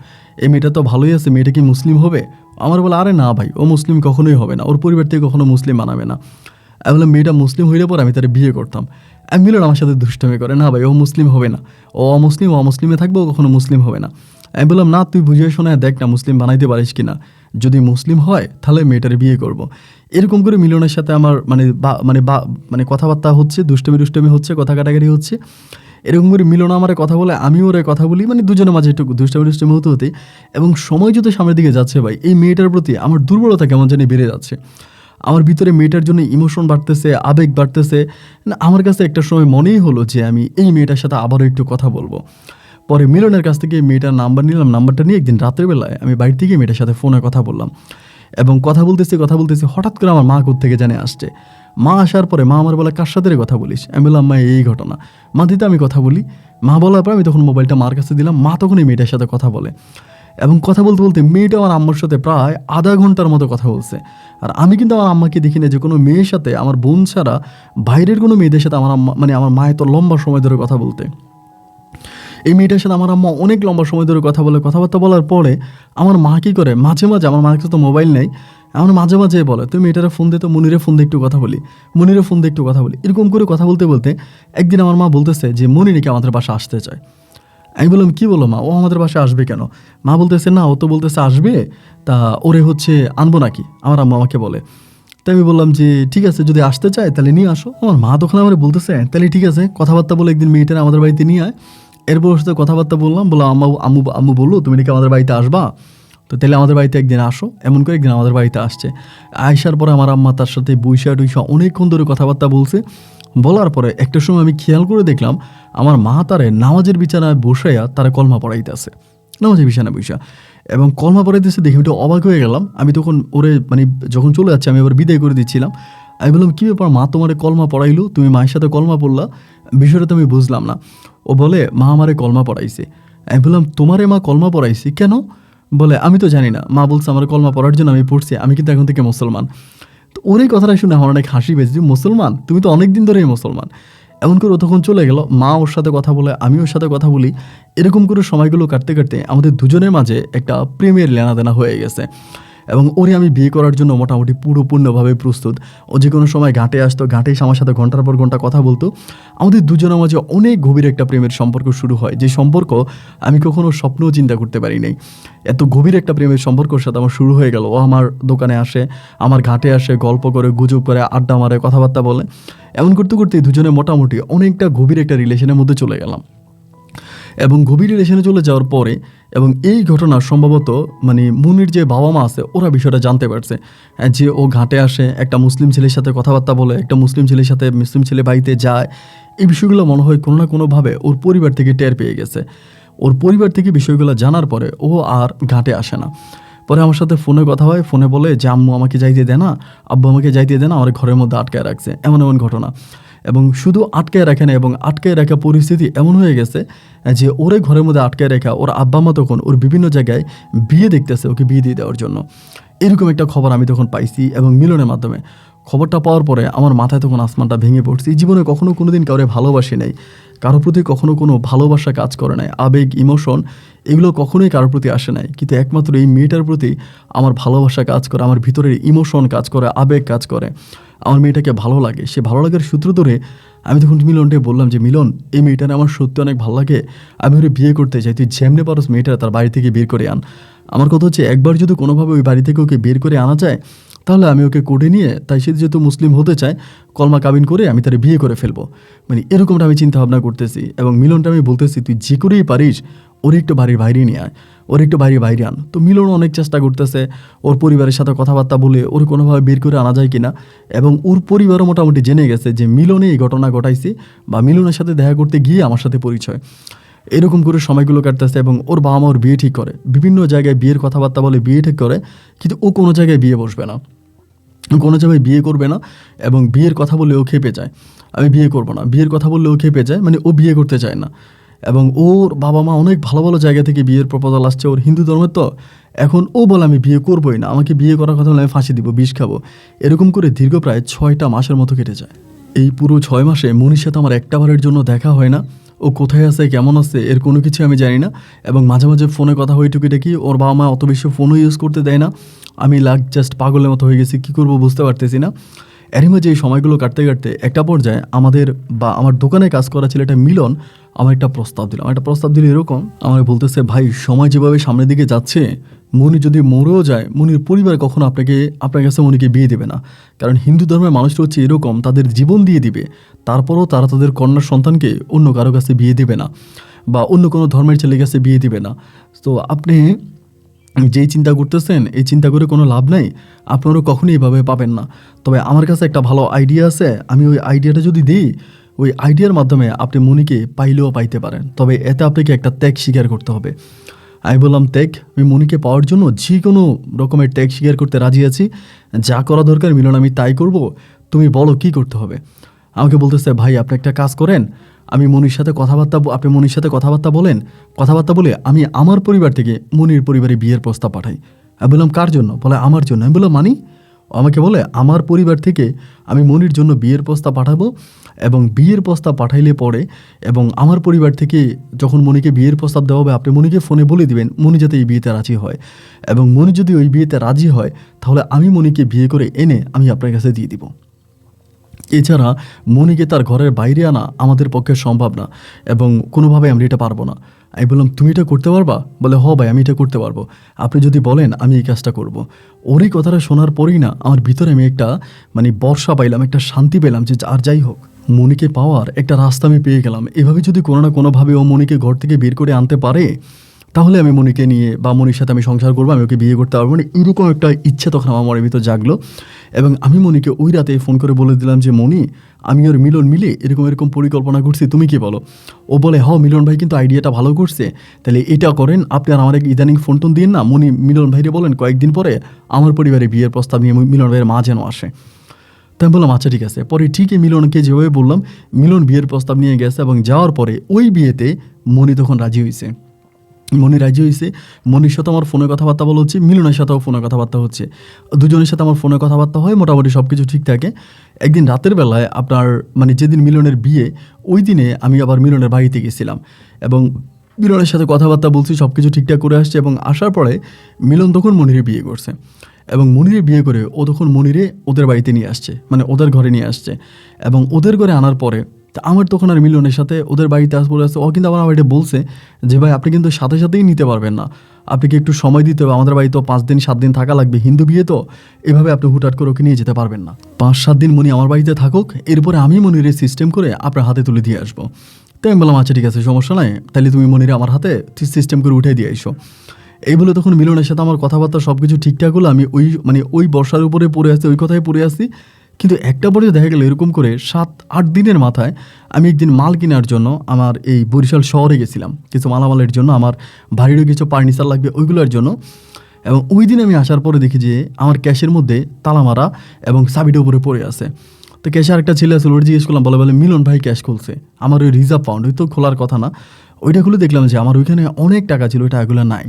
এই মেয়েটা তো ভালোই আছে, মেয়েটা কি মুসলিম হবে? আমার বলে আরে না ভাই ও মুসলিম কখনোই হবে না, ওর পরিবার থেকে কখনো মুসলিম বানাবে না। আমি বললাম মেয়েটা মুসলিম হইলে পরে আমি তার বিয়ে করতাম। আমি মিলন আমার সাথে দুষ্টমি করে, না ভাই ও মুসলিম হবে না, ও অমুসলিমে থাকবে, ও কখনো মুসলিম হবে না। আমি বললাম না তুই বুঝিয়ে শোনায় দেখ না মুসলিম বানাইতে পারিস কিনা, যদি মুসলিম হয় তাহলে মেয়েটার বিয়ে করব। এরকম করে মিলনের সাথে আমার মানে কথাবার্তা হচ্ছে, দুষ্টমি হচ্ছে, কথা কাটাকাটি হচ্ছে। এরকম করে মিলন আমার কথা বলে, আমিও ওরে কথা বলি, মানে দুজনের মাঝে একটু দুষ্টমি হতে এবং সময় যত সামনের দিকে যাচ্ছে ভাই এই মেয়েটার প্রতি আমার দুর্বলতা কেমন জানি বেড়ে যাচ্ছে। আমার ভিতরে মেয়েটার জন্য ইমোশন বাড়তেছে, আবেগ বাড়তেছে। আমার কাছে একটা সময় মনেই হলো যে আমি এই মেয়েটার সাথে আবারও একটু কথা বলবো। পরে মিলনের কাছ থেকে মেয়েটার নাম্বার নিলাম, নাম্বারটা নিয়ে একদিন রাতের বেলায় আমি বাড়ি থেকে মেয়েটার সাথে ফোনে কথা বললাম। এবং কথা বলতেছি হঠাৎ করে আমার মা কোত্থেকে জানে আসছে। মা আসার পরে মা আমার বলে, কার সাথে রে কথা বলিস? আমি বললাম, মা এই ঘটনা। মা দিতে আমি কথা বলি। মা বলার পর আমি তখন মোবাইলটা মার কাছে দিলাম। মা তখন এই মেয়েটার সাথে কথা বলে এবং কথা বলতে বলতে মেয়েটা আমার আম্মার সাথে প্রায় আধা ঘন্টার মতো কথা বলছে। আর আমি কিন্তু আমার আম্মাকে দেখি না যে কোনো মেয়ের সাথে, আমার বোন ছাড়া বাইরের কোনো মেয়েদের সাথে আমার আম্মা মানে আমার মা এত লম্বা সময় ধরে কথা বলতে। এই মেয়েটার সাথে আমার আম্মা অনেক লম্বা সময় ধরে কথা বলে। কথাবার্তা বলার পরে আমার মা কী করে, মাঝে মাঝে, আমার মার কাছে তো মোবাইল নেই, আমার মাঝে মাঝে বলে, তুমি মেয়েটারে ফোন দে তো, মনিরে ফোন দিয়ে একটু কথা বলি, মনিরে ফোন দিয়ে একটু কথা বলি। এরকম করে কথা বলতে বলতে একদিন আমার মা বলতেছে যে মনি নাকি আমাদের বাসা আসতে চায়। আমি বললাম, কী বলো মা, ও আমাদের বাসায় আসবে কেন? মা বলতেছে, না ও তো বলতেছে আসবে, তা ওরে হচ্ছে আনবো নাকি, আমার আম্মা আমাকে বলে। তাই আমি বললাম যে ঠিক আছে, যদি আসতে চায় তাহলে নিয়ে আসো। আমার মা তখন আমার বলতেছে, তাহলে ঠিক আছে, কথাবার্তা বলে একদিন মেয়েটার আমাদের বাড়িতে নিয়ে আয়। এরপর ওর সাথে কথাবার্তা বললাম, আম্মু বললো তুমি নাকি আমাদের বাড়িতে আসবা, তো তাহলে আমাদের বাড়িতে একদিন আসো। এমন করে একদিন আমাদের বাড়িতে আসছে। আসার পরে আমার আম্মা তার সাথে বৈশা অনেকক্ষণ ধরে কথাবার্তা বলছে। বলার পরে একটা সময় আমি খেয়াল করে দেখলাম আমার মা তারে নামাজের বিছানায় বসাইয়া তারা কলমা পড়াইতেছে, নামাজের বিছানায় বসা, এবং কলমা পড়াইতেছে দেখে আমি একটু অবাক হয়ে গেলাম। আমি তখন ওরে মানে যখন চলে যাচ্ছে আমি এবার বিদায় করে দিচ্ছিলাম। আমি বললাম, কী ব্যাপার মা, তোমারে কলমা পড়াইলো, তুমি মায়ের সাথে কলমা পড়লা, বিষয়টা তো আমি বুঝলাম না। ও বলে, মা আমারে কলমা পড়াইছে। আমি বললাম, তোমারে মা কলমা পড়াইছি কেন? বলে, আমি তো জানি না, মা বলছে আমার কলমা পড়ার জন্য আমি পড়ছি, আমি কিন্তু এখন থেকে মুসলমান। তো ওর এই কথাটা শুনে আমার অনেক হাসি পেয়েছে, যে মুসলমান, তুমি তো অনেক দিন ধরেই মুসলমান। এমন করে ও তখন চলে গেল, মা ওর সাথে কথা বলে, আমি ওর সাথে কথা বলি। এরকম করে সময়গুলো কাটতে কাটতে আমাদের দুজনের মাঝে একটা প্রেমের লেনাদেনা হয়ে গেছে। এবং ওরে আমি বিয়ে করার জন্য মোটামুটি পুরোপূর্ণভাবে প্রস্তুত। ও যে কোনো সময় ঘাটে আসতো, ঘাটে এসে আমার সাথে ঘন্টার পর ঘন্টা কথা বলতো। আমাদের দুজনের মাঝে অনেক গভীর একটা প্রেমের সম্পর্ক শুরু হয়, যে সম্পর্ক আমি কখনো স্বপ্নেও চিন্তা করতে পারি নাই। এত গভীর একটা প্রেমের সম্পর্কের সাথে আমার শুরু হয়ে গেল। ও আমার দোকানে আসে, আমার ঘাটে আসে, গল্প করে, গুজব করে, আড্ডা মারে, কথাবার্তা বলে। এমন করতে করতে দুজনে মোটামুটি অনেকটা গভীর একটা রিলেশনের মধ্যে চলে গেলাম। এবং গভীর রিলেশনে চলে যাওয়ার পরে, এবং এই ঘটনা সম্ভবত মানে মুনির যে বাবা মা আছে ওরা বিষয়টা জানতে পারছে, যে ও ঘাটে আসে, একটা মুসলিম ছেলের সাথে কথাবার্তা বলে, একটা মুসলিম ছেলের সাথে মুসলিম ছেলে বাড়িতে যায়। এই বিষয়গুলো মনে হয় কোনো না কোনোভাবে ওর পরিবার থেকে টের পেয়ে গেছে। ওর পরিবার থেকে বিষয়গুলো জানার পরে ও আর ঘাটে আসে না। পরে আমার সাথে ফোনে কথা হয়, ফোনে বলে যে আম্মু আমাকে যাইতে দেয় না, আব্বু আমাকে যাইতে দেয় না, আমার ঘরের মধ্যে আটকায় রাখছে, এমন এমন ঘটনা। এবং শুধু আটকায় রাখে না, এবং আটকায় রাখা পরিস্থিতি এমন হয়ে গেছে যে ওরে ঘরের মধ্যে আটকায় রাখা, ওর আব্বা মা তখন ওর বিভিন্ন জায়গায় বিয়ে দেখতেছে, ওকে বিয়ে দিয়ে দেওয়ার জন্য। এরকম একটা খবর আমি তখন পাইছি, এবং মিলনের মাধ্যমে খবরটা পাওয়ার পরে আমার মাথায় তখন আসমানটা ভেঙে পড়ছে। জীবনে কখনো কোনো দিন কাউরে ভালোবাসি নাই, কারোর প্রতি কখনো কোনো ভালোবাসা কাজ করে নাই, আবেগ, ইমোশন এগুলো কখনোই কারোর প্রতি আসে নাই। কিন্তু একমাত্র এই মেয়েটার প্রতি আমার ভালোবাসা কাজ করে, আমার ভিতরের ইমোশন কাজ করে, আবেগ কাজ করে, আমার মেয়েটাকে ভালো লাগে। সে ভালো লাগার সূত্র ধরে আমি তখন মিলনকে বললাম যে মিলন, এই মেয়েটার আমার সত্যি অনেক ভালো লাগে, আমি ওরে বিয়ে করতে চাই, তুই যেমনি পারস মেয়েটা তার বাড়ি থেকে বের করে আন। আমার কথা হচ্ছে, একবার যদি কোনোভাবে ওই বাড়ি থেকে ওকে বের করে আনা যায়, তাহলে আমি ওকে কোর্টে নিয়ে, তাই সে যেহেতু মুসলিম হতে চায়, কলমা কাবিন করে আমি তার বিয়ে করে ফেলবো। মানে এরকমটা আমি চিন্তা ভাবনা করতেছি। এবং মিলনটা আমি বলতেছি, তুই যে করেই পারিস ওর একটু বাড়ির বাইরে নিয়ে আয়, ওর একটু বাইরে আন। তো মিলন অনেক চেষ্টা করতেছে ওর পরিবারের সাথে কথাবার্তা বলে ওর কোনোভাবে বের করে আনা যায় কিনা। এবং ওর পরিবারও মোটামুটি জেনে গেছে যে মিলনে এই ঘটনা ঘটাইছে, বা মিলনের সাথে দেখা করতে গিয়ে আমার সাথে পরিচয়। এরকম করে সময়গুলো কাটতেছে, এবং ওর বাবা মা ওর বিয়ে ঠিক করে, বিভিন্ন জায়গায় বিয়ের কথাবার্তা বলে বিয়ে ঠিক করে, কিন্তু ও কোনো জায়গায় বিয়ে বসবে না, কোনো জায়গায় বিয়ে করবে না। এবং বিয়ের কথা বললে ও খেপে যায়, আমি বিয়ে করবো না, বিয়ের কথা বললে ও খেপে যায়, মানে ও বিয়ে করতে চায় না। এবং ওর বাবা মা অনেক ভালো ভালো জায়গা থেকে বিয়ের প্রপোজাল আসছে, ওর হিন্দু ধর্মের তো, এখন ও বলে আমি বিয়ে করবোই না, আমাকে বিয়ে করার কথা বলে আমি ফাঁসি দিব, বিষ খাবো। এরকম করে দীর্ঘ প্রায় 6টা মাসের মতো কেটে যায়। এই পুরো 6 মাসে মনির সাথে আমার একটা বারের জন্য দেখা হয় না। ও কোথায় আছে, কেমন আছে, এর কোনো কিছু আমি জানি না। এবং মাঝে মাঝে ফোনে কথা হয়ে টুকিটাকি, ওর বাবা মা অত বেশি ফোনও ইউজ করতে দেয় না। আমি জাস্ট পাগলের মতো হয়ে গেছি, কী করবো বুঝতে পারতেছি না। এরই মাঝে এই সময়গুলো কাটতে কাটতে একটা পর্যায়ে আমার দোকানে কাজ করা ছেলেটা মিলন আমার একটা প্রস্তাব দিল এরকম, আমার বলতেছে, ভাই সময় যেভাবে সামনের দিকে যাচ্ছে, মনি যদি মরেও যায়, মনির পরিবার কখনো আপনার কাছে মনিকে বিয়ে দেবে না। কারণ হিন্দু ধর্মের মানুষরা হচ্ছে এরকম, তাদের জীবন দিয়ে দিবে, তারপরও তারা তাদের কন্যার সন্তানকে অন্য কারো কাছে বিয়ে দেবে না, বা অন্য কোনো ধর্মের ছেলের কাছে বিয়ে দেবে না। তো আপনি যেই চিন্তা করতেছেন, এই চিন্তা করে কোনো লাভ নাই, আপনারও কখনোই এভাবে পাবেন না। তবে আমার কাছে একটা ভালো আইডিয়া আছে, আমি ওই আইডিয়াটা যদি দিই, ওই আইডিয়ার মাধ্যমে আপনি মনিকে পাইলেও পাইতে পারেন। তবে এতে আপনাকে একটা ত্যাগ স্বীকার করতে হবে। আমি বললাম, দেখ, আমি মনিকে পাওয়ার জন্য যে কোনো রকমের ত্যাগ স্বীকার করতে রাজি আছি, যা করা দরকার মিলন আমি তাই করব, তুমি বলো কী করতে হবে। আমাকে বলতেছে, ভাই আপনি একটা কাজ করেন, আমি মনির সাথে আপনি মনির সাথে কথাবার্তা বলে আমি আমার পরিবার থেকে মনির পরিবারে বিয়ের প্রস্তাব পাঠাই। আমি বললাম, কার জন্য? বলে, আমার জন্য। আমি বললাম, মানি? আমাকে বলে, আমার পরিবার থেকে আমি মনির জন্য বিয়ের প্রস্তাব পাঠাবো, এবং বিয়ের প্রস্তাব পাঠাইলে পরে এবং আমার পরিবার থেকে যখন মনিকে বিয়ের প্রস্তাব দেওয়া হবে, আপনি মনিকে ফোনে বলে দিবেন মনি যাতে এই বিয়েতে রাজি হয়, এবং মনি যদি ওই বিয়েতে রাজি হয় তাহলে আমি মনিকে বিয়ে করে এনে আমি আপনার কাছে দিয়ে দিব। এছাড়া মনিকে তার ঘরের বাইরে আনা আমাদের পক্ষে সম্ভব না, এবং কোনোভাবে আমরা এটা পারবো না। আমি বললাম, তুমি এটা করতে পারবা? বলে, হ ভাই, আমি এটা করতে পারবো, আপনি যদি বলেন আমি এই কাজটা করব। ওর এই কথাটা শোনার পরেই না আমার ভিতরে আমি একটা বর্ষা পাইলাম, একটা শান্তি পেলাম, যে আর যাই হোক মনিকে পাওয়ার একটা রাস্তা আমি পেয়ে গেলাম। এভাবে যদি কোনো না কোনোভাবে ও মনিকে ঘর থেকে বের করে আনতে পারে তাহলে আমি মনিকে নিয়ে বা মনির সাথে আমি সংসার করবো, আমি ওকে বিয়ে করতে পারবো। এরকম একটা ইচ্ছে তখন আমার মনের ভিতর জাগলো, এবং আমি মনিকে ওই রাতে ফোন করে বলে দিলাম যে, মনি, আমি আর মিলন মিলে এরকম পরিকল্পনা করছি, তুমি কি বলো? ও বলে, মিলন ভাই কিন্তু আইডিয়াটা ভালো করছে, তাহলে এটা করেন, আপনি আর আমার ইদানিং ফোন টোন দিন না, মিলন ভাইরে বলেন কয়েকদিন পরে আমার পরিবারে বিয়ের প্রস্তাব নিয়ে মিলন ভাইয়ের মা যেন আসে। তাই আমি বললাম, আচ্ছা ঠিক আছে। পরে ঠিকই মিলনকে যেভাবে বললাম, মিলন বিয়ের প্রস্তাব নিয়ে গেছে, এবং যাওয়ার পরে ওই বিয়েতে মনি তখন রাজি হয়েছে। মনির সাথে আমার ফোনে কথাবার্তা বলা হচ্ছে, মিলনের সাথেও ফোনে কথাবার্তা হচ্ছে, দুজনের সাথে আমার ফোনে কথাবার্তা হয়, মোটামুটি সব কিছু ঠিক থাকে। একদিন রাতের বেলায় আপনার যেদিন মিলনের বিয়ে, ওই দিনে আমি আবার মিলনের বাড়িতে গেছিলাম, এবং মিলনের সাথে কথাবার্তা বলছি, সব কিছু ঠিকঠাক করে আসছে, এবং আসার পরে মিলন তখন মনিরে বিয়ে করছে, এবং মনিরে বিয়ে করে ও তখন মনিরে ওদের বাড়িতে নিয়ে আসছে, ওদের ঘরে নিয়ে আসছে, এবং ওদের ঘরে আনার পরে তা আমার তখন আর মিলনের সাথে ওদের বাড়িতে বলে আসছে। ও কিন্তু আমার বাড়িতে বলছে যে, ভাই আপনি কিন্তু সাথে সাথেই নিতে পারবেন না, আপনাকে একটু সময় দিতে হবে, আমাদের বাড়িতে 5 দিন 7 দিন থাকা লাগবে, হিন্দু বিয়ে তো, এভাবে আপনি হুটহাট করে ওকে নিয়ে যেতে পারবেন না, 5-7 দিন মনি আমার বাড়িতে থাকুক, এরপরে আমি মনিরে সিস্টেম করে আপনার হাতে তুলে দিয়ে আসবো। তাই আমি বললাম, আচ্ছা ঠিক আছে, সমস্যা নাই, তাহলে তুমি মনিরে আমার হাতে সিস্টেম করে উঠে দিয়ে এসো। এই বলে তখন মিলনের সাথে আমার কথাবার্তা সব কিছু ঠিকঠাক হলো। আমি ওই বর্ষার উপরে পড়ে আসছি, ওই কথায় পড়ে আসছি। কিন্তু একটা পর্যায়ে দেখা গেল এরকম করে 7-8 দিনের মাথায় আমি একদিন মাল কেনার জন্য আমার এই বরিশাল শহরে গেছিলাম, কিছু মালামালের জন্য, আমার বাড়িরও কিছু ফার্নিচার লাগবে ওইগুলোর জন্য। এবং ওই দিন আমি আসার পরে দেখি যে আমার ক্যাশের মধ্যে তালা মারা এবং চাবিটা উপরে পড়ে আছে। তো ক্যাশে আরেকটা ছেলে আসলে, ওর জিজ্ঞেস করলাম, বলে মিলন ভাই ক্যাশ খুলছে, আমার ওই রিজার্ভ ফান্ড ওই তো খোলার কথা না, ওইটা খুলে দেখলাম যে আমার ওইখানে অনেক টাকা ছিল, ওই টাকাগুলো নাই।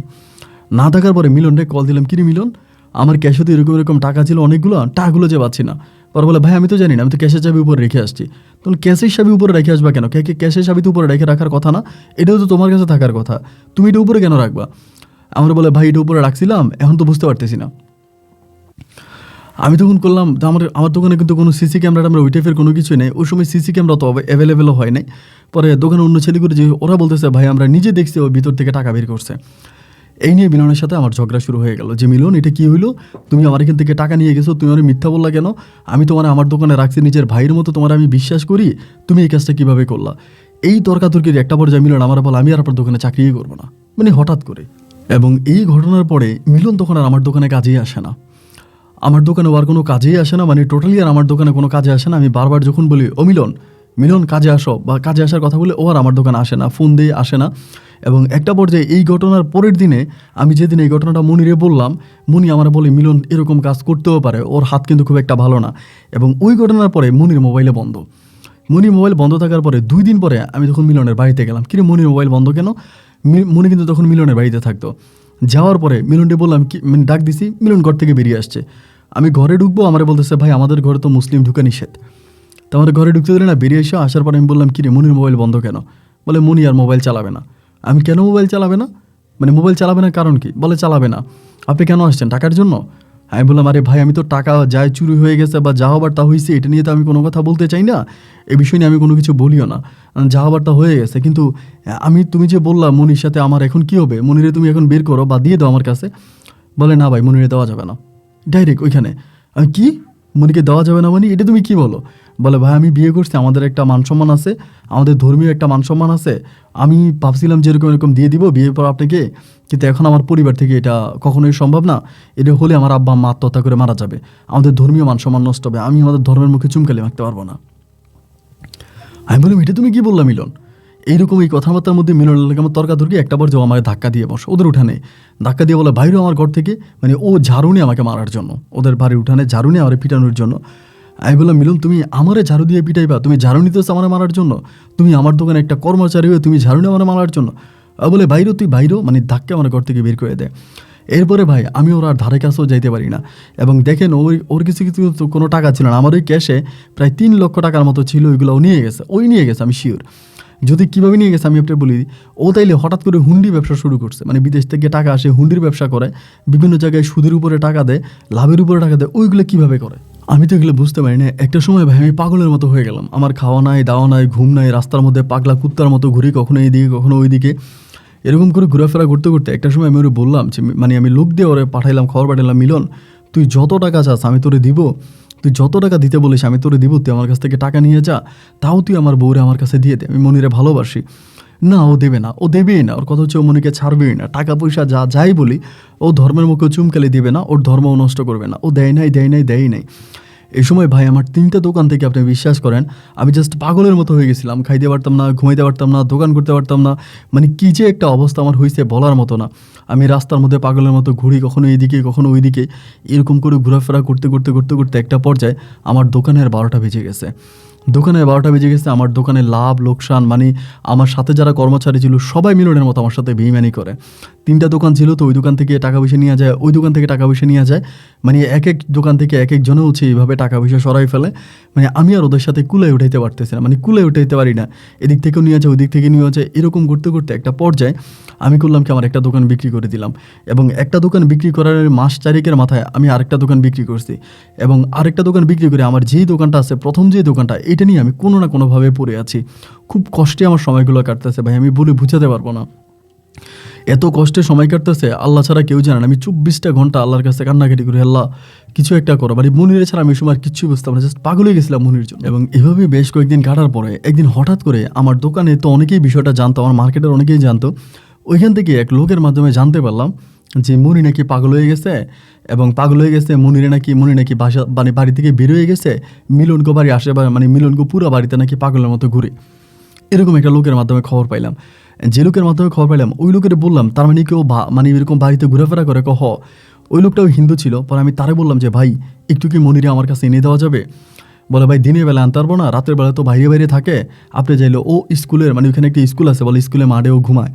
না থাকার পরে মিলনকে কল দিলাম, কিরে মিলন, আমার ক্যাশে তো এরকম টাকা ছিল অনেকগুলো, টাকাগুলো যে পাচ্ছি না। পরে বলে, ভাই আমি তো জানি না, আমি তো ক্যাশের চাবি উপরে রেখে আসছি। তখন ক্যাশের চাবি উপরে রেখে আসবা কেন? ক্যাশের চাবি তো উপরে রেখে রাখার কথা না, এটাও তো তোমার কাছে থাকার কথা, তুমি এটা উপরে কেন রাখবা? আমরা বলে, ভাই এটা উপরে রাখছিলাম, এখন তো বুঝতে পারতেছি না। আমি তখন করলাম, আমার দোকানে কিন্তু কোনো সিসি ক্যামেরা ওই টাইপের কোনো কিছু নেই, ওই সময় সিসি ক্যামেরা তো অ্যাভেলেবেলও হয় নাই। পরে দোকানে অন্য ছেলেগুলো যে ওরা বলতেছে, ভাই আমরা নিজে দেখছি ওর ভিতর থেকে টাকা বের করছে। এই নিয়ে মিলনের সাথে আমার ঝগড়া শুরু হয়ে গেল, যে মিলন এটা কী হইলো, তুমি আমার এখান থেকে টাকা নিয়ে গেছো, তুমি আমার মিথ্যা বললা কেন, আমি তোমার আমার দোকানে রাখছি নিজের ভাইয়ের মতো, তোমার আমি বিশ্বাস করি, তুমি এই কাজটা কীভাবে করলা? এই তর্কাতর্কির একটা পর্যায়ে মিলন আমার বলে, আমি আর আপনার দোকানে চাকরিই করবো না, হঠাৎ করে। এবং এই ঘটনার পরে মিলন তখন আর আমার দোকানে কাজেই আসে না, আমার দোকানে আর কোনো কাজেই আসে না, টোটালি আর আমার দোকানে কোনো কাজে আসে না। আমি বারবার যখন বলি, ও মিলন কাজে আসো, বা কাজে আসার কথা বলে, ও আর আমার দোকানে আসে না, ফোন দিয়ে আসে না। এবং একটা পর্যায়ে এই ঘটনার পরের দিনে, আমি যেদিন এই ঘটনাটা মনিরে বললাম, মনি আমার বলে, মিলন এরকম কাজ করতেও পারে, ওর হাত কিন্তু খুব একটা ভালো না। এবং ওই ঘটনার পরে মনির মোবাইল বন্ধ থাকার পরে 2 দিন পরে আমি তখন মিলনের বাড়িতে গেলাম, কিন্তু মনির মোবাইল বন্ধ কেন? মনি কিন্তু তখন মিলনের বাড়িতে থাকতো। যাওয়ার পরে মিলনকে বললাম, কি ডাক দিছি, মিলন ঘর থেকে বেরিয়ে আসছে। আমি ঘরে ঢুকবো, আমার বলতেছে, ভাই আমাদের ঘরে তো মুসলিম ঢুকা নিষেধ, তো আমার ঘরে ঢুকতে দিলে না, বেরিয়ে এসে আসার পরে আমি বললাম, কি রে মনির মোবাইল বন্ধ কেন? বলে, মনি আর মোবাইল চালাবে না। আমি, কেন মোবাইল চালাবে না? মোবাইল চালাবে না কারণ কি? বলে, চালাবে না। আপনি কেন আসছেন, টাকার জন্য? আমি বললাম, আরে ভাই আমি তো টাকা যায় চুরি হয়ে গেছে বা যা হবার তা হয়েছে, এটা নিয়ে তো আমি কোনো কথা বলতে চাই না, এ বিষয় নিয়ে আমি কোনো কিছু বলিও না, যা হবার তা হয়ে গেছে। কিন্তু তুমি যে বললা মনির সাথে আমার এখন কি হবে, মনিরে তুমি এখন বের করো বা দিয়ে দাও আমার কাছে। বলে, না ভাই মনিরে দেওয়া যাবে না, ডাইরেক্ট ওইখানে। আমি, কি মনিকে দেওয়া যাবে না এটা তুমি কি বলো? বলে, ভাই আমি বিয়ে করছি, আমাদের একটা মান সম্মান আছে, আমাদের ধর্মীয় একটা মান সম্মান আছে, আমি ভাবছিলাম যে এরকম দিয়ে দিব বিয়ের পর আপনাকে, কিন্তু এখন আমার পরিবার থেকে এটা কখনোই সম্ভব না, এটা হলে আমার আব্বা আম্মা আত্মহত্যা করে মারা যাবে, আমাদের ধর্মীয় মান সম্মান নষ্ট হবে, আমি আমাদের ধর্মের মুখে চুমকালি মারতে পারবো না। আমি বললাম, এটা তুমি কি বললাম মিলন, এইরকম এই কথাবার্তার মধ্যে মিলনের লাগে আমার তর্কাতর্কি, একটা পর্যায়ে আমাকে ধাক্কা দিয়ে বসে ওদের উঠানে, ধাক্কা দিয়ে বলে বাইরে আমার ঘর থেকে, মানে ও ঝাড়ু নিয়ে আমাকে মারার জন্য, ওদের বাড়ির উঠানে ঝাড়ু নিয়ে আমার পিটানোর জন্য। আমি বললাম মিলন তুমি আমারে ঝাড়ু দিয়ে পিটাইবা, তুমি ঝাড়ু নিতেছ আমার মারার জন্য, তুমি আমার দোকানে একটা কর্মচারী হয়ে তুমি ঝাড়ু নিয়ে আমার মারার জন্য। বলে বাইরো তুই বাইরো, মানে ধাক্কা আমার ঘর থেকে বের করে দেয়। এরপরে ভাই আমি ওর আর ধারে কাছেও যাইতে পারি না। এবং দেখেন ওর কিছু কিছু কোনো টাকা ছিল না, আমার ওই ক্যাশে প্রায় 3 লক্ষ টাকার মতো ছিল, ওইগুলো ও নিয়ে গেছে, নিয়ে গেছে আমি শিওর। যদি কীভাবে নিয়ে গেছে আমি আপনাকে বলি, ও তাইলে হঠাৎ করে হুন্ডি ব্যবসা শুরু করছে, মানে বিদেশ থেকে টাকা আসে হুন্ডির ব্যবসা করে, বিভিন্ন জায়গায় সুদের উপরে টাকা দেয়, লাভের উপরে টাকা দেয়, ওইগুলো কীভাবে করে আমি তো এগুলো বুঝতে পারি না। একটা সময় ভাই আমি পাগলের মতো হয়ে গেলাম, আমার খাওয়া নাই দাওয়া নাই ঘুম নাই, রাস্তার মধ্যে পাগলা কুত্তার মতো ঘুরি, কখনো এইদিকে কখনো ওইদিকে, এরকম করে ঘোরাফেরা করতে করতে একটা সময় আমি ওরে বললাম যে, মানে আমি লোক দিয়ে ওরে পাঠাইলাম, খবর পাঠাইলাম, মিলন তুই যত টাকা চাস আমি তোরে দিব, তুই যত টাকা দিতে বলিস আমি তোরে দিব, তুই আমার কাছ থেকে টাকা নিয়ে যা, তাও তুই আমার বউরে আমার কাছে দিয়ে দে, আমি মনিরে ভালোবাসি। না ও দেবে না, ও দেবেই না, ওর কথা হচ্ছে ও মনিকে ছাড়বেই না, টাকা পয়সা যাই বলি ও ধর্মের মুখে চুমকালি দিবে না, ওর ধর্মও নষ্ট করবে না, ও দেয় নাই। এই সময় ভাই আমার 3টা দোকান থেকে আপনি বিশ্বাস করেন আমি জাস্ট পাগলের মতো হয়ে গেছিলাম, খাইতে পারতাম না, ঘুমাইতে পারতাম না, দোকান করতে পারতাম না, মানে কী যে একটা অবস্থা আমার হয়েছে বলার মতো না। আমি রাস্তার মধ্যে পাগলের মতো ঘুরি, কখনো এইদিকে কখনো ওইদিকে, এরকম করে ঘোরাফেরা করতে করতে করতে করতে একটা পর্যায়ে আমার দোকানের 12টা বেজে গেছে। আমার দোকানে লাভ লোকসান, মানে আমার সাথে যারা কর্মচারী ছিল সবাই মিলনের মতো আমার সাথে বেইমানি করে। 3টা দোকান ছিল তো, ওই দোকান থেকে টাকা পয়সা নিয়ে যায়, ওই দোকান থেকে টাকা পয়সা নিয়ে যায়, মানে এক এক দোকান থেকে এক একজনে হচ্ছে এইভাবে টাকা পয়সা সরাই ফেলে। মানে আমি আর ওদের সাথে কুলে উঠাইতে পারতেছি না, মানে কুলে উঠাইতে পারি না, এদিক থেকেও নিয়ে যায় ওই দিক থেকে নিয়ে যায়, এরকম করতে করতে একটা পর্যায়ে আমি করলাম কি আমার একটা দোকান বিক্রি করে দিলাম। এবং একটা দোকান বিক্রি করার মাস 4 মাথায় আমি আরেকটা দোকান বিক্রি করছি। এবং আরেকটা দোকান বিক্রি করে আমার যেই দোকানটা আছে, প্রথম যে দোকানটা, এটা নিয়ে আমি কোনো না কোনোভাবে পড়ে আছি। খুব কষ্টে আমার সময়গুলো কাটতেছে ভাই, আমি বলে বুঝাতে পারবো না, এত কষ্টে সময় কাটতেছে, আল্লাহ ছাড়া কেউ জানেন। আমি 24টা ঘন্টা আল্লাহর কাছে কান্নাকাটি করি, আল্লাহ কিছু একটা করো, মানে মনিরে ছাড়া আমি সময় আর কিচ্ছুই বুঝতাম না, জাস্ট পাগল হয়ে গেছিলাম মনির জন্য। এবং এভাবে বেশ কয়েকদিন কাটার পরে একদিন হঠাৎ করে আমার দোকানে তো অনেকেই বিষয়টা জানতো, আমার মার্কেটের অনেকেই জানতো, ওইখান থেকে এক লোকের মাধ্যমে জানতে পারলাম যে মনি নাকি পাগল হয়ে গেছে। এবং পাগল হয়ে গেছে মনি নাকি বাসা, মানে বাড়ি থেকে বের হয়ে গেছে, মিলনকে বাড়ি আসে, মানে মিলনকে পুরো বাড়িতে নাকি পাগলের মতো ঘুরে। এরকম একটা লোকের মাধ্যমে খবর পাইলাম। যে লোকের মাধ্যমে খবর পাইলাম ওই লোকের বললাম, তার মানে কেউ মানে এরকম বাড়িতে ঘোরাফেরা করে, ওই লোকটাও হিন্দু ছিল। পরে আমি তারে বললাম যে ভাই একটু কি মনিরে আমার কাছে এনে দেওয়া যাবে? বলে ভাই দিনের বেলা আনতে পারবো না, রাতের বেলা তো বাইরে থাকে, আপনি চাইলে ও স্কুলের, মানে ওইখানে একটা স্কুল আছে, বলে স্কুলে মাঠেও ঘুমায়,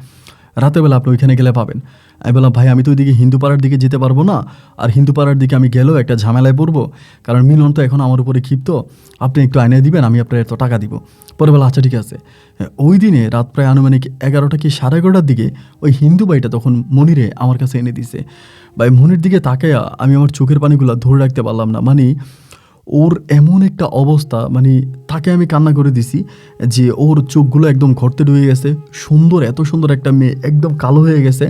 রাতের বেলা আপনি ওইখানে গেলে পাবেন। আমি বললাম ভাই আমি তো ওইদিকে হিন্দু পাড়ার দিকে যেতে পারবো না, আর হিন্দু পাড়ার দিকে আমি গেলেও একটা ঝামেলায় পড়বো, কারণ মিলন তো এখন আমার উপরে ক্ষিপ্ত, আপনি একটু আইনে দিবেন, আমি আপনার এত টাকা দিব। পরে বলে আচ্ছা ঠিক আছে। ওই দিনে রাত প্রায় আনুমানিক 11টা কি 11:30টার দিকে ওই হিন্দু ভাইটা তখন মনিরে আমার কাছে এনে দিছে। ভাই মনির দিকে তাকাইয়া আমি আমার চোখের পানিগুলো ধরে রাখতে পারলাম না, মানে ওর এমন একটা অবস্থা, মানে তাকে আমি কান্না করে দিছি যে ওর চোখগুলো একদম ঘরতে ঢুকে গেছে, সুন্দর, এত সুন্দর একটা মেয়ে একদম কালো হয়ে গেছে।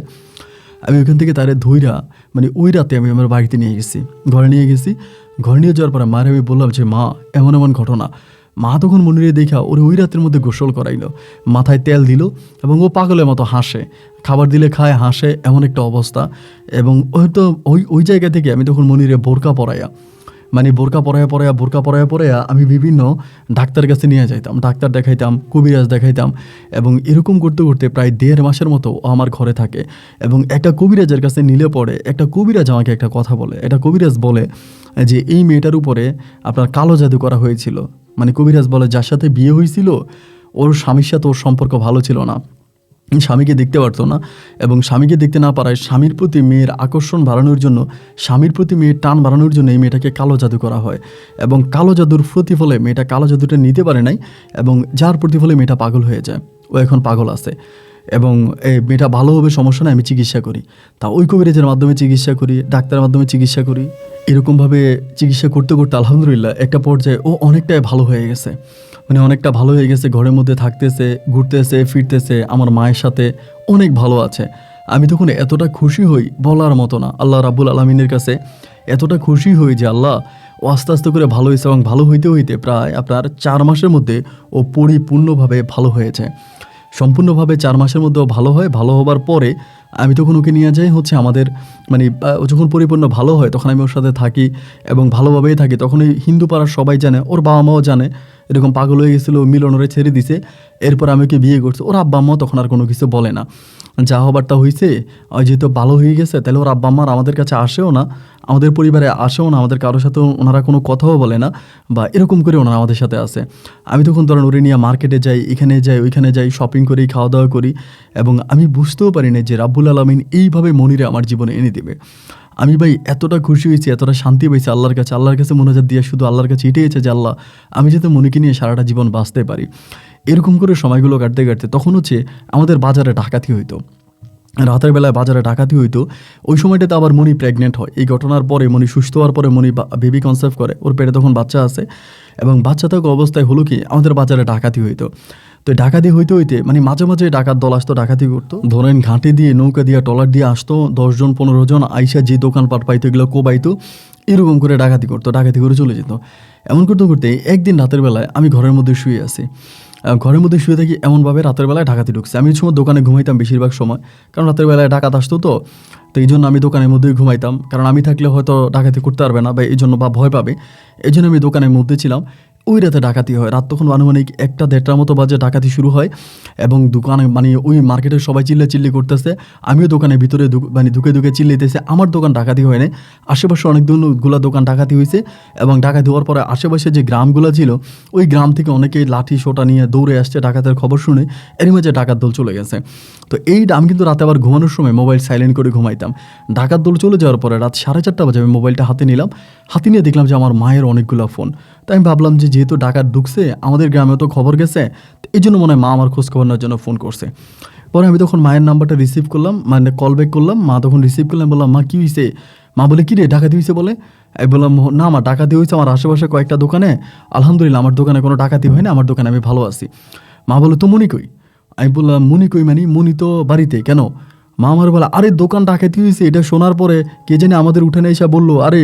আমি ওইখান থেকে তারে ধইরা, মানে ওই রাতে আমি আমার বাড়িতে নিয়ে গেছি, ঘরে নিয়ে যাওয়ার পরে মায়ের আমি বললাম যে মা এমন ঘটনা। মা তখন মনিরে দেখা ওরে ওই রাতের মধ্যে গোসল করাইলো, মাথায় তেল দিল, এবং ও পাগলের মতো হাসে, খাবার দিলে খায়, হাসে, এমন একটা অবস্থা। এবং হয়তো ওই জায়গা থেকে আমি তখন মনিরে বোরকা পরাইয়া, মানে বোরকা পরাইয়া আমি বিভিন্ন ডাক্তারের কাছে নিয়ে যাইতাম, ডাক্তার দেখাইতাম, কবিরাজ দেখাইতাম। এবং এরকম করতে করতে প্রায় 1.5 মাসের মতো ও আমার ঘরে থাকে। এবং একটা কবিরাজের কাছে নিলে পরে একটা কবিরাজ আমাকে একটা কথা বলে, একটা কবিরাজ বলে যে এই মেয়েটার উপরে আপনার কালো জাদু করা হয়েছিল। মানে কবিরাজ বলে যার সাথে বিয়ে হয়েছিল ওর স্বামীর সাথে ওর সম্পর্ক ভালো ছিল না, স্বামীকে দেখতে পারতো না, এবং স্বামীকে দেখতে না পারায় স্বামীর প্রতি মেয়ের আকর্ষণ বাড়ানোর জন্য, স্বামীর প্রতি মেয়ের টান বাড়ানোর জন্য এই মেয়েটাকে কালো জাদু করা হয়। এবং কালো জাদুর প্রতিফলে মেয়েটা কালো জাদুটা নিতে পারে নাই, এবং যার প্রতিফলে মেয়েটা পাগল হয়ে যায়, ও এখন পাগল আছে। এবং এই মেয়েটা ভালো হবে, সমস্যা নেই, আমি চিকিৎসা করি। তা ওই কবিরাজের মাধ্যমে চিকিৎসা করি, ডাক্তারের মাধ্যমে চিকিৎসা করি, এরকমভাবে চিকিৎসা করতে করতে আলহামদুলিল্লাহ একটা পর্যায়ে ও অনেকটাই ভালো হয়ে গেছে, মানে অনেকটা ভালো হয়ে গেছে, ঘরের মধ্যে থাকতেছে, ঘুরতেছে, ফিরতেছে, আমার মায়ের সাথে অনেক ভালো আছে। আমি তখন এতটা খুশি হই বলার মতো না, আল্লাহ রাব্বুল আলামিনের কাছে এতটা খুশি হই যে আল্লাহ ও আস্তে আস্তে করে ভালো হয়েছে, এবং ভালো হইতে হইতে প্রায় আপনার 4 মাসের মধ্যে ও পরিপূর্ণভাবে ভালো হয়েছে। সম্পূর্ণভাবে 4 মাসের মধ্যে ও ভালো হয়। ভালো হবার পরে আমি তখন ওকে নিয়ে যাই হচ্ছে আমাদের মানে ও যখন পরিপূর্ণ ভালো হয় তখন আমি ওর সাথে থাকি এবং ভালোভাবেই থাকি। তখন এই হিন্দু পাড়ার সবাই জানে, ওর বাবা মাও জানে এরকম পাগল হয়ে গেছিলো, মিলন ওরে ছেড়ে দিছে। এরপর আমি ওকে বিয়ে করছি। ওর আব্বা আম্মাও তখন আর কোনো কিছু বলে না। যা হবার তা হয়েছে, যেহেতু ভালো হয়ে গেছে তাহলে ওর আব্বা আম্মার আমাদের কাছে আসেও না, আমাদের পরিবারে আসেও না, আমাদের কারোর সাথে ওনারা কোনো কথাও বলে না বা এরকম করে ওনারা আমাদের সাথে আসে। আমি তখন ধরেন ওরে নিয়ে মার্কেটে যাই, এখানে যাই ওইখানে যাই, শপিং করি, খাওয়া দাওয়া করি এবং আমি বুঝতেও পারি না যে রাব্বুল আলামিন এইভাবে মনিরে আমার জীবনে এনে দেবে। আমি ভাই এতটা খুশি হয়েছি, এতটা শান্তি পেয়েছি আল্লাহর কাছে মোনাজাত দিয়ে শুধু আল্লাহর কাছে এটাই আছে যে আল্লাহ আমি যাতে মনিকে নিয়ে সারাটা জীবন বাঁচতে পারি। এরকম করে সময়গুলো কাটতে কাটতে তখন হচ্ছে আমাদের বাজারে ডাকাতি হইতো, রাতের বেলায় বাজারে ডাকাতি হইতো। ওই সময়টাতে আবার মনি প্রেগনেন্ট হয়। এই ঘটনার পরে মনি সুস্থ হওয়ার পরে মনি বেবি কনসেপ্ট করে, ওর পেটে তখন বাচ্চা আছে এবং বাচ্চা থাকা অবস্থায় হলো কি আমাদের বাজারে ডাকাতি হইতো। তো ডাকাতি হইতে হইতে মানে মাঝে মাঝে ডাকাত দল আসতো, ডাকাতি করতো। ধরেন ঘাটে দিয়ে নৌকা দিয়ে ট্রলার দিয়ে আসতো 10 জন 15 জন, আইসা যে দোকানপাট পাইতো এগুলো কোবাইতো, এরকম করে ডাকাতি করতো, ডাকাতি করে চলে যেত। এমন করতে করতে একদিন রাতের বেলায় আমি ঘরের মধ্যে শুয়ে আছি, ঘরের মধ্যে শুয়ে থাকি, এমনভাবে রাতের বেলায় ডাকাতি ঢুকছে। আমি সময় দোকানে ঘুমাইতাম বেশিরভাগ সময়, কারণ রাতের বেলায় ডাকাত আসতো। তো এই জন্য আমি দোকানের মধ্যেই ঘুমাইতাম, কারণ আমি থাকলে হয়তো ডাকাতি করতে পারবে না বা এই জন্য বা ভয় পাবে, এই জন্য আমি দোকানের মধ্যে ছিলাম। ওই রাতে ডাকাতি হয়, রাত তখন আনুমানিক 1টা-1:30টার মতো বাজে ডাকাতি শুরু হয় এবং দোকানে মানে ওই মার্কেটের সবাই চিল্লি করতেছে, আমিও দোকানের ভিতরে মানে ঢুকে চিল্লাইতেছে। আমার দোকান ডাকাতি হয় না, আশেপাশে অনেকগুলো দোকান ডাকাতি হয়েছে এবং ডাকাতি হওয়ার পরে আশেপাশে যে গ্রামগুলো ছিল ওই গ্রাম থেকে অনেকেই লাঠি সোটা নিয়ে দৌড়ে আসছে ডাকাতের খবর শুনে, এরই মাঝে ডাকাত দল চলে গেছে। তো আমি কিন্তু রাতে আবার ঘুমানোর সময় মোবাইল সাইলেন্ট করে ঘুমাইতাম। ডাকাত দল চলে যাওয়ার পরে রাত 4:30 বাজে আমি মোবাইলটা হাতে নিলাম, হাতে নিয়ে দেখলাম যে আমার মায়ের অনেকগুলো ফোন। তাই আমি ভাবলাম যে যেহেতু ডাকাত ঢুকছে আমাদের গ্রামেও তো খবর গেছে, এই জন্য মনে হয় মা আমার খোঁজ খবর নেওয়ার জন্য ফোন করছে। পরে আমি তখন মায়ের নাম্বারটা রিসিভ করলাম, মানে কল ব্যাক করলাম। মা তখন রিসিভ করলাম, বললাম মা কী হয়েছে? মা বলে কী রে ডাকাতি হয়েছে বলে? আমি বললাম না মা, ডাকাতি হয়েছে আমার আশেপাশে কয়েকটা দোকানে, আলহামদুলিল্লাহ আমার দোকানে কোনো ডাকাতি হয় না, আমার দোকানে আমি ভালো আছি। মা বলে তো মনি কই? আমি বললাম মনি কই মানে? মনি তো বাড়িতে। কেন? মা আমার বলে আরে দোকান ডাকাতি হয়েছে। এটা শোনার পরে কে জানি আমাদের উঠানে এসে বললো আরে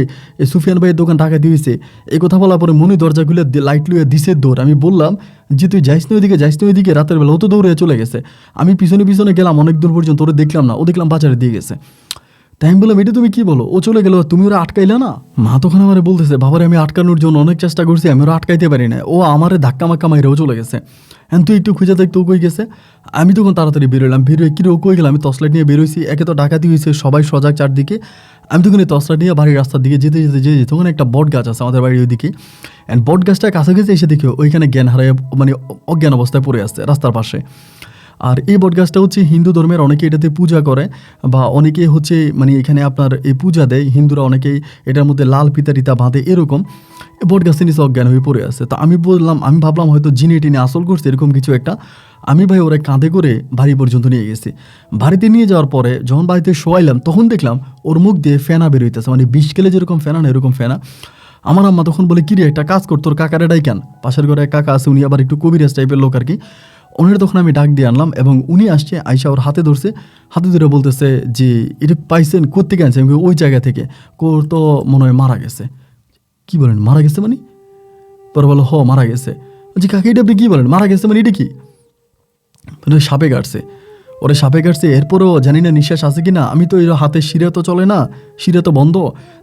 সুফিয়ান ভাইয়ের দোকান ডাকাতি হয়েছে। এই কথা বলার পরে মনি দরজা খুলে লাইট লুয়ে দিছে দৌড়। আমি বললাম যে তুই যাইস না ওইদিকে, রাতের বেলা ও তো দৌড়ে চলে গেছে। আমি পিছনে গেলাম অনেক দূর পর্যন্ত, ওরে দেখলাম না, ও দেখলাম বাজারে দিয়ে গেছে। তাই আমি বললাম এটা তুমি কি বলো? ও চলে গেল, তুমি ওরা আটকাইলে না? মা তখন আমার বলতেছে বাবারে আমি আটকানোর জন্য অনেক চেষ্টা করছি, আমি ওরা আটকাইতে পারি না, ও আমারে ধাক্কা মাক্কা মাইরেও চলে গেছে। হ্যাঁ তুই একটু খুঁজে দেখ তো কই গেছে। আমি তখন তাড়াতাড়ি বেরোলাম, বেরোয় কিরে ও কই গেলাম? আমি টর্চলাইট নিয়ে বেরোইছি, একে তো ডাকাতি হয়েছে, সবাই সজাগ চারদিকে। আমি তখন এই টর্চলাইট নিয়ে বাড়ির রাস্তার দিকে যেতে তখন একটা বট গাছ আছে আমাদের বাড়ির ওইদিকে, অ্যান্ড বট গাছটা কাছাকাছি এসে দেখি ওইখানে জ্ঞান হারায় মানে অজ্ঞান অবস্থায় পড়ে আসছে রাস্তার পাশে। আর এই বটগাছটা হচ্ছে হিন্দু ধর্মের, অনেকে এটাতে পূজা করে বা অনেকে হচ্ছে মানে এখানে আপনার এই পূজা দেয় হিন্দুরা, অনেকেই এটার মধ্যে লাল পিতা বাঁধে, এরকম বটগাছের নিচে অজ্ঞান হয়ে পড়ে আছে। তো আমি ভাবলাম হয়তো জিনে টিনে আসল করছে এরকম কিছু একটা। আমি ভাই ওরা কাঁধে করে বাড়ি পর্যন্ত নিয়ে গেছি। বাড়িতে নিয়ে যাওয়ার পরে যখন বাড়িতে শোয়াইলাম তখন দেখলাম ওর মুখ দিয়ে ফেনা বেরোইতেছে, মানে বিষ খেলে যেরকম ফেনা না এরকম ফেনা। আমার আম্মা তখন বলে কিরে একটা কাজ কর, তোর কাকারে ডাইকান, পাশের ঘরে কাকা আছে, উনি আবার একটু কবিরাজ টাইপের লোক আর কি। ওনার তখন আমি ডাক দিয়ে আনলাম এবং উনি আসছে, আইসা ওর হাতে ধরছে, হাতে ধরে বলতেছে যে এটা পাইছেন কোত্থেকে আনছে? আমি ওই জায়গা থেকে। তো মনে হয় মারা গেছে। কি বলেন মারা গেছে মানে? পরে বলো মারা গেছে। বলছি কাকে এটা আপনি কী বলেন মারা গেছে মানে? এটা কি? সাপে কাটছে, ওরে সাপে কাটছে। এরপরও জানি না নিঃশ্বাস আছে কি না। আমি তো এর হাতের শিরা তো চলে না, শিরা তো বন্ধ।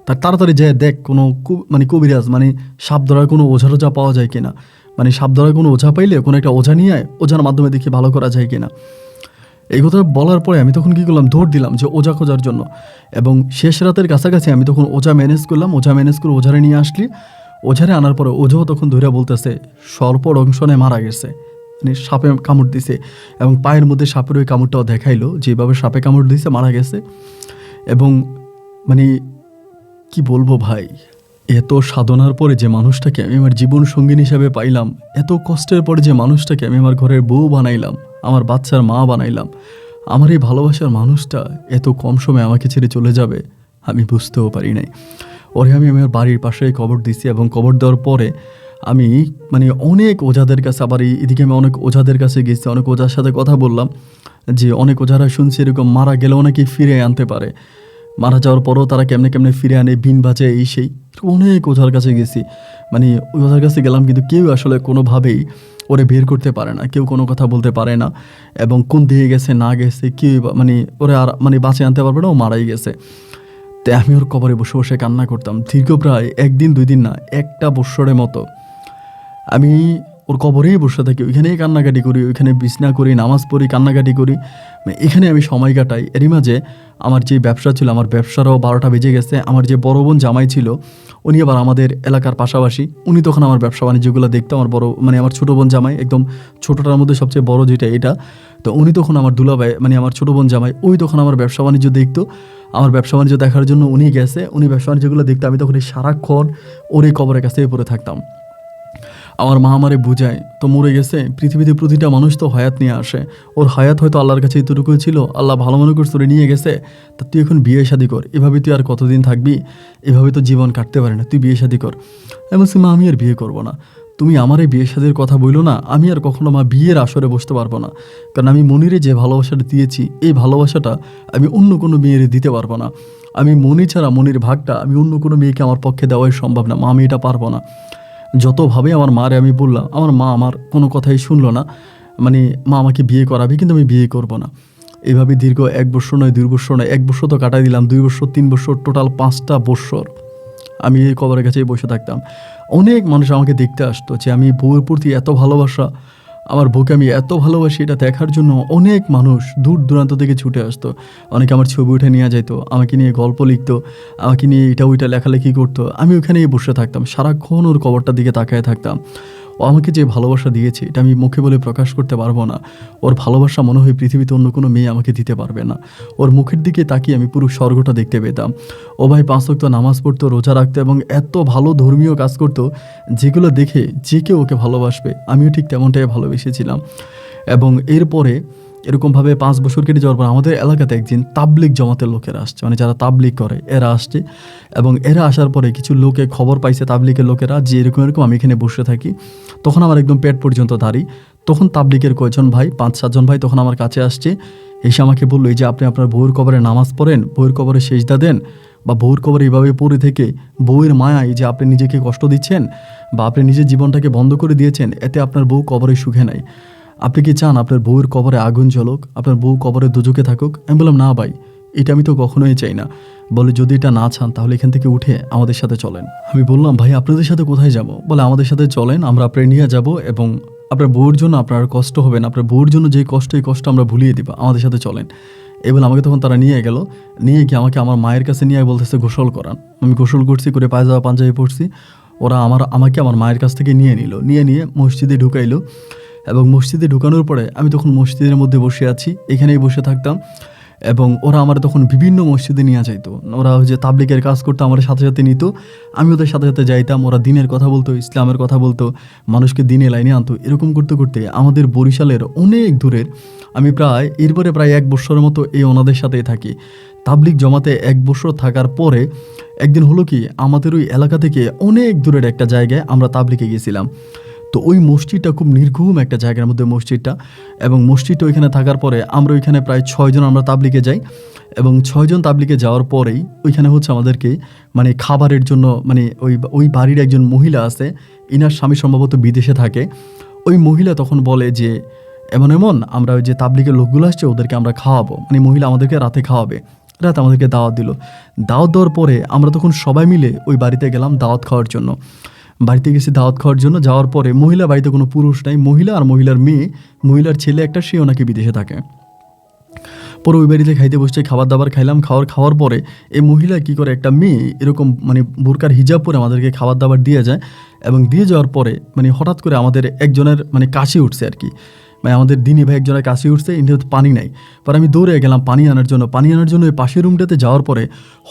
তার তাড়াতাড়ি যায় দেখ কোনো মানে কবিরাজ মানে সাপ ধরার কোনো ওঝা পাওয়া যায় কিনা, মানে সাপ ধরার কোনো ওঝা পাইলে কোনো একটা ওঝা নিয়ে আয়, ওঝার মাধ্যমে দেখি ভালো করা যায় কিনা। এই কথা বলার পরে আমি তখন কী করলাম, দৌড় দিলাম যে ওঝা খোঁজার জন্য। এবং শেষ রাতের কাছাকাছি আমি তখন ওঝা ম্যানেজ করলাম, করে ওঝারে নিয়ে আসলি। ওঝারে আনার পরে ওঝাও তখন ধরে বলতেছে সর্পদংশনে মারা গেছে, মানে সাপে কামড় দিছে এবং পায়ের মধ্যে সাপের ওই কামড়টাও দেখাইলো যেভাবে সাপে কামড় দিয়েছে মারা গেছে। এবং মানে কি বলবো ভাই, এত সাধনার পরে যে মানুষটাকে আমি আমার জীবন সঙ্গিনী হিসাবে পাইলাম, এত কষ্টের পরে যে মানুষটাকে আমি আমার ঘরের বউ বানাইলাম, আমার বাচ্চার মা বানাইলাম, আমার এই ভালোবাসার মানুষটা এত কম সময়ে আমাকে ছেড়ে চলে যাবে আমি বুঝতেও পারি নাই। ওরে আমি আমার বাড়ির পাশেই কবর দিছি এবং কবর দেওয়ার পরে আমি মানে অনেক ওঝাদের কাছে, আবার এদিকে আমি অনেক ওঝাদের কাছে গেছি, অনেক ওঝার সাথে কথা বললাম যে অনেক ওঝারা শুনছি এরকম মারা গেলেও নাকি ফিরে আনতে পারে, মারা যাওয়ার পরও তারা কেমনে ফিরে আনে, বিন বাজে এই সেই। অনেক ওঝার কাছে গেছি, মানে ওই ওঝার কাছে গেলাম, কিন্তু কেউ আসলে কোনোভাবেই ওরে বের করতে পারে না, কেউ কোনো কথা বলতে পারে না। এবং কোন দিকে গেছে না গেছে কেউ মানে ওরে আর মানে বাঁচিয়ে আনতে পারবে না, ও মারাই গেছে। তাই আমি ওর কবরে বসে বসে কান্না করতাম দীর্ঘ প্রায় 1 দিন 2 দিন না, 1টা বৎসরের মতো আমি ওর কবরেই বসে থাকি, ওইখানেই কান্নাকাটি করি, ওইখানে বিছনা করি, নামাজ পড়ি, কান্নাকাটি করি, মানে এখানে আমি সময় কাটাই। এরই মাঝে আমার যে ব্যবসা ছিল, আমার ব্যবসারও 12টা বেজে গেছে। আমার যে বড় বোন জামাই ছিল, উনি আবার আমাদের এলাকার পাশাপাশি, উনি তখন আমার ব্যবসা বাণিজ্যগুলো দেখতো। আমার বড় মানে আমার ছোটো বোন জামাই, একদম ছোটোটার মধ্যে সবচেয়ে বড় যেটা এটা, তো উনি তখন আমার দুলাভাই মানে আমার ছোটো বোন জামাই, ওই তখন আমার ব্যবসা বাণিজ্য দেখতো। আমার ব্যবসা বাণিজ্য দেখার জন্য উনি গেছে, উনি ব্যবসা বাণিজ্যগুলো দেখতো। আমি তখন এই সারাক্ষণ ওর এই কবরের কাছে পড়ে থাকতাম। আমার মা আমারে বুঝায়, তো মরে গেছে, পৃথিবীতে প্রতিটা মানুষ তো হায়াত নিয়ে আসে, ওর হায়াত হয়তো আল্লাহর কাছে এতটুকুই ছিল, আল্লাহ ভালো মনে করে তোরে নিয়ে গেছে, তা তুই এখন বিয়ে শাদি কর, এভাবে তুই আর কতদিন থাকবি, এভাবে তো জীবন কাটতে পারে না, তুই বিয়ে শাদি কর। আমি বলছি, মা আমি আর বিয়ে করবো না, তুমি আমার এই বিয়ে শাদির কথা বইলো না, আমি আর কখনো মা বিয়ের আসরে বসতে পারবো না, কারণ আমি মনিরে যে ভালোবাসাটা দিয়েছি, এই ভালোবাসাটা আমি অন্য কোনো মেয়েরে দিতে পারবো না। আমি মনি ছাড়া মনির ভাগটা আমি অন্য কোনো মেয়েকে আমার পক্ষে দেওয়াই সম্ভব না, মা আমি এটা পারবো না। যতভাবে আমার মারে আমি বললাম, আমার মা আমার কোনো কথাই শুনলো না, মানে মা আমাকে বিয়ে করাবে কিন্তু আমি বিয়ে করব না। এইভাবে দীর্ঘ 1 বছর নয় 2 বছর নয়, 1 বছর তো কাটাই দিলাম, 2 বছর 3 বছর, টোটাল 5টা বছর আমি এই কবরের কাছেই বসে থাকতাম। অনেক মানুষ আমাকে দেখতে আসতো যে আমি বউয়ের প্রতি এত ভালোবাসা, আমার বউকে আমি এত ভালোবাসি, এটা দেখার জন্য অনেক মানুষ দূর দূরান্ত থেকে ছুটে আসতো। অনেকে আমার ছবি উঠে নিয়ে যেত, আমাকে নিয়ে গল্প লিখতো, আমাকে নিয়ে এটা ওইটা লেখালেখি করতো। আমি ওখানেই বসে থাকতাম, সারাক্ষণ ওর কবরটার দিকে তাকায় থাকতাম। ও আমাকে যে ভালোবাসা দিয়েছে এটা আমি মুখে বলে প্রকাশ করতে পারবো না। ওর ভালোবাসা মনে হয় পৃথিবীতে অন্য কোনো মেয়ে আমাকে দিতে পারবে না। ওর মুখের দিকে তাকিয়ে আমি পুরো স্বর্গটা দেখতে পেতাম। ও ভাই 5 ওয়াক্ত নামাজ পড়তো, রোজা রাখতো এবং এত ভালো ধর্মীয় কাজ করতো যেগুলো দেখে যে কেউ ওকে ভালোবাসবে, আমিও ঠিক তেমনটাই ভালোবেসেছিলাম। এবং এরপরে এরকমভাবে 5 বছর কেটে যাওয়ার পর আমাদের এলাকাতে একদিন তাবলিগ জমাতের লোকেরা আসছে, মানে যারা তাবলিগ করে এরা আসছে। এবং এরা আসার পরে কিছু লোকে খবর পাইছে তাবলিগের লোকেরা যে এরকম এরকম আমি এখানে বসে থাকি। তখন আমার একদম পেট পর্যন্ত দাঁড়ি। তখন তাবলিগের কয়েকজন ভাই, 5-7 জন ভাই তখন আমার কাছে আসছে, এসে আমাকে বললো, এই যে আপনি আপনার বউয়ের কবরে নামাজ পড়েন, বউয়ের কবরে সেজদা দেন, বা বউয়ের কবরে এইভাবে পড়ে থেকে বউয়ের মায়ায় যে আপনি নিজেকে কষ্ট দিচ্ছেন বা আপনি নিজের জীবনটাকে বন্ধ করে দিয়েছেন, এতে আপনার বউ কবরে সুখে নাই। আপনি কি চান আপনার বউয়ের কবরে আগুন জ্বলুক, আপনার বউ কবরে দুজকে থাকুক? আমি বললাম, না ভাই, এটা আমি তো কখনোই চাই না। বলে, যদি এটা না চান তাহলে এখান থেকে উঠে আমাদের সাথে চলেন। আমি বললাম, ভাই আপনাদের সাথে কোথায় যাব? বলে, আমাদের সাথে চলেন, আমরা আপনার নিয়ে যাব এবং আপনার বউয়ের জন্য আপনার কষ্ট হবে না, আপনার বউয়ের জন্য যে কষ্ট, এই কষ্ট আমরা ভুলিয়ে দিব, আমাদের সাথে চলেন। এবার আমাকে তখন তারা নিয়ে গেল, নিয়ে গিয়ে আমাকে আমার মায়ের কাছে নিয়ে বলতেছে গোসল করান। আমি গোসল করছি, করে পায়জামা পাঞ্জাবি পরছি। ওরা আমাকে আমার মায়ের কাছ থেকে নিয়ে নিয়ে মসজিদে ঢুকাইলো। এবং মসজিদে ঢুকানোর পরে আমি তখন মসজিদের মধ্যে বসে আছি, এখানেই বসে থাকতাম। এবং ওরা আমার তখন বিভিন্ন মসজিদে নিয়ে যাইতো, ওরা যে তাবলিগের কাজ করতো আমার সাথে সাথে নিত, আমি ওদের সাথে সাথে যাইতাম। ওরা দিনের কথা বলতো, ইসলামের কথা বলতো, মানুষকে দিনে লাইনে আনতো। এরকম করতে করতে আমাদের বরিশালের অনেক দূরের, আমি এরপরে প্রায় 1 বছরের মতো এই ওনাদের সাথেই থাকি। তাবলিগ জমাতে 1 বছর থাকার পরে একদিন হলো কি, আমাদের ওই এলাকা থেকে অনেক দূরের একটা জায়গায় আমরা তাবলিগে গেছিলাম। তো ওই মসজিদটা খুব নির্ঘুম একটা জায়গার মধ্যে মসজিদটা, এবং মসজিদটা ওইখানে থাকার পরে আমরা ওইখানে প্রায় 6 জন আমরা তাবলিগে যাই। এবং 6 জন তাবলিগে যাওয়ার পরেই ওইখানে হচ্ছে আমাদেরকে মানে খাবারের জন্য, মানে ওই বাড়ির একজন মহিলা আছে, ইনার স্বামী সম্ভবত বিদেশে থাকে। ওই মহিলা তখন বলে যে এমন আমরা ওই যে তাবলিগের লোকগুলো আসছে ওদেরকে আমরা খাওয়াবো, মানে মহিলা আমাদেরকে রাতে খাওয়াবে। রাতে আমাদেরকে দাওয়াত দিল। দাওয়াত দেওয়ার পরে আমরা তখন সবাই মিলে ওই বাড়িতে গেলাম দাওয়াত খাওয়ার জন্য। বাড়িতে গেছি দাওয়াত খাওয়ার জন্য, যাওয়ার পরে মহিলা বাড়িতে কোনো পুরুষ নাই, মহিলা আর মহিলার মেয়ে, মহিলার ছেলে একটা, সেও নাকি বিদেশে থাকে। পরে ওই বাড়িতে খাইতে বসছে, খাবার দাবার খাইলাম। খাওয়ার পরে এই মহিলা কি করে, একটা মেয়ে এরকম মানে বোরকার হিজাব পরে আমাদেরকে খাবার দাবার দিয়ে যায়। এবং দিয়ে যাওয়ার পরে মানে হঠাৎ করে আমাদের একজনের মানে কাশি উঠছে আর কি, মানে আমাদের দিনী ভাই একজনের কাশি উঠছে, ইন্ডিয়াতে পানি নাই। পরে আমি দৌড়ে গেলাম পানি আনার জন্য ওই পাশের রুমটাতে যাওয়ার পরে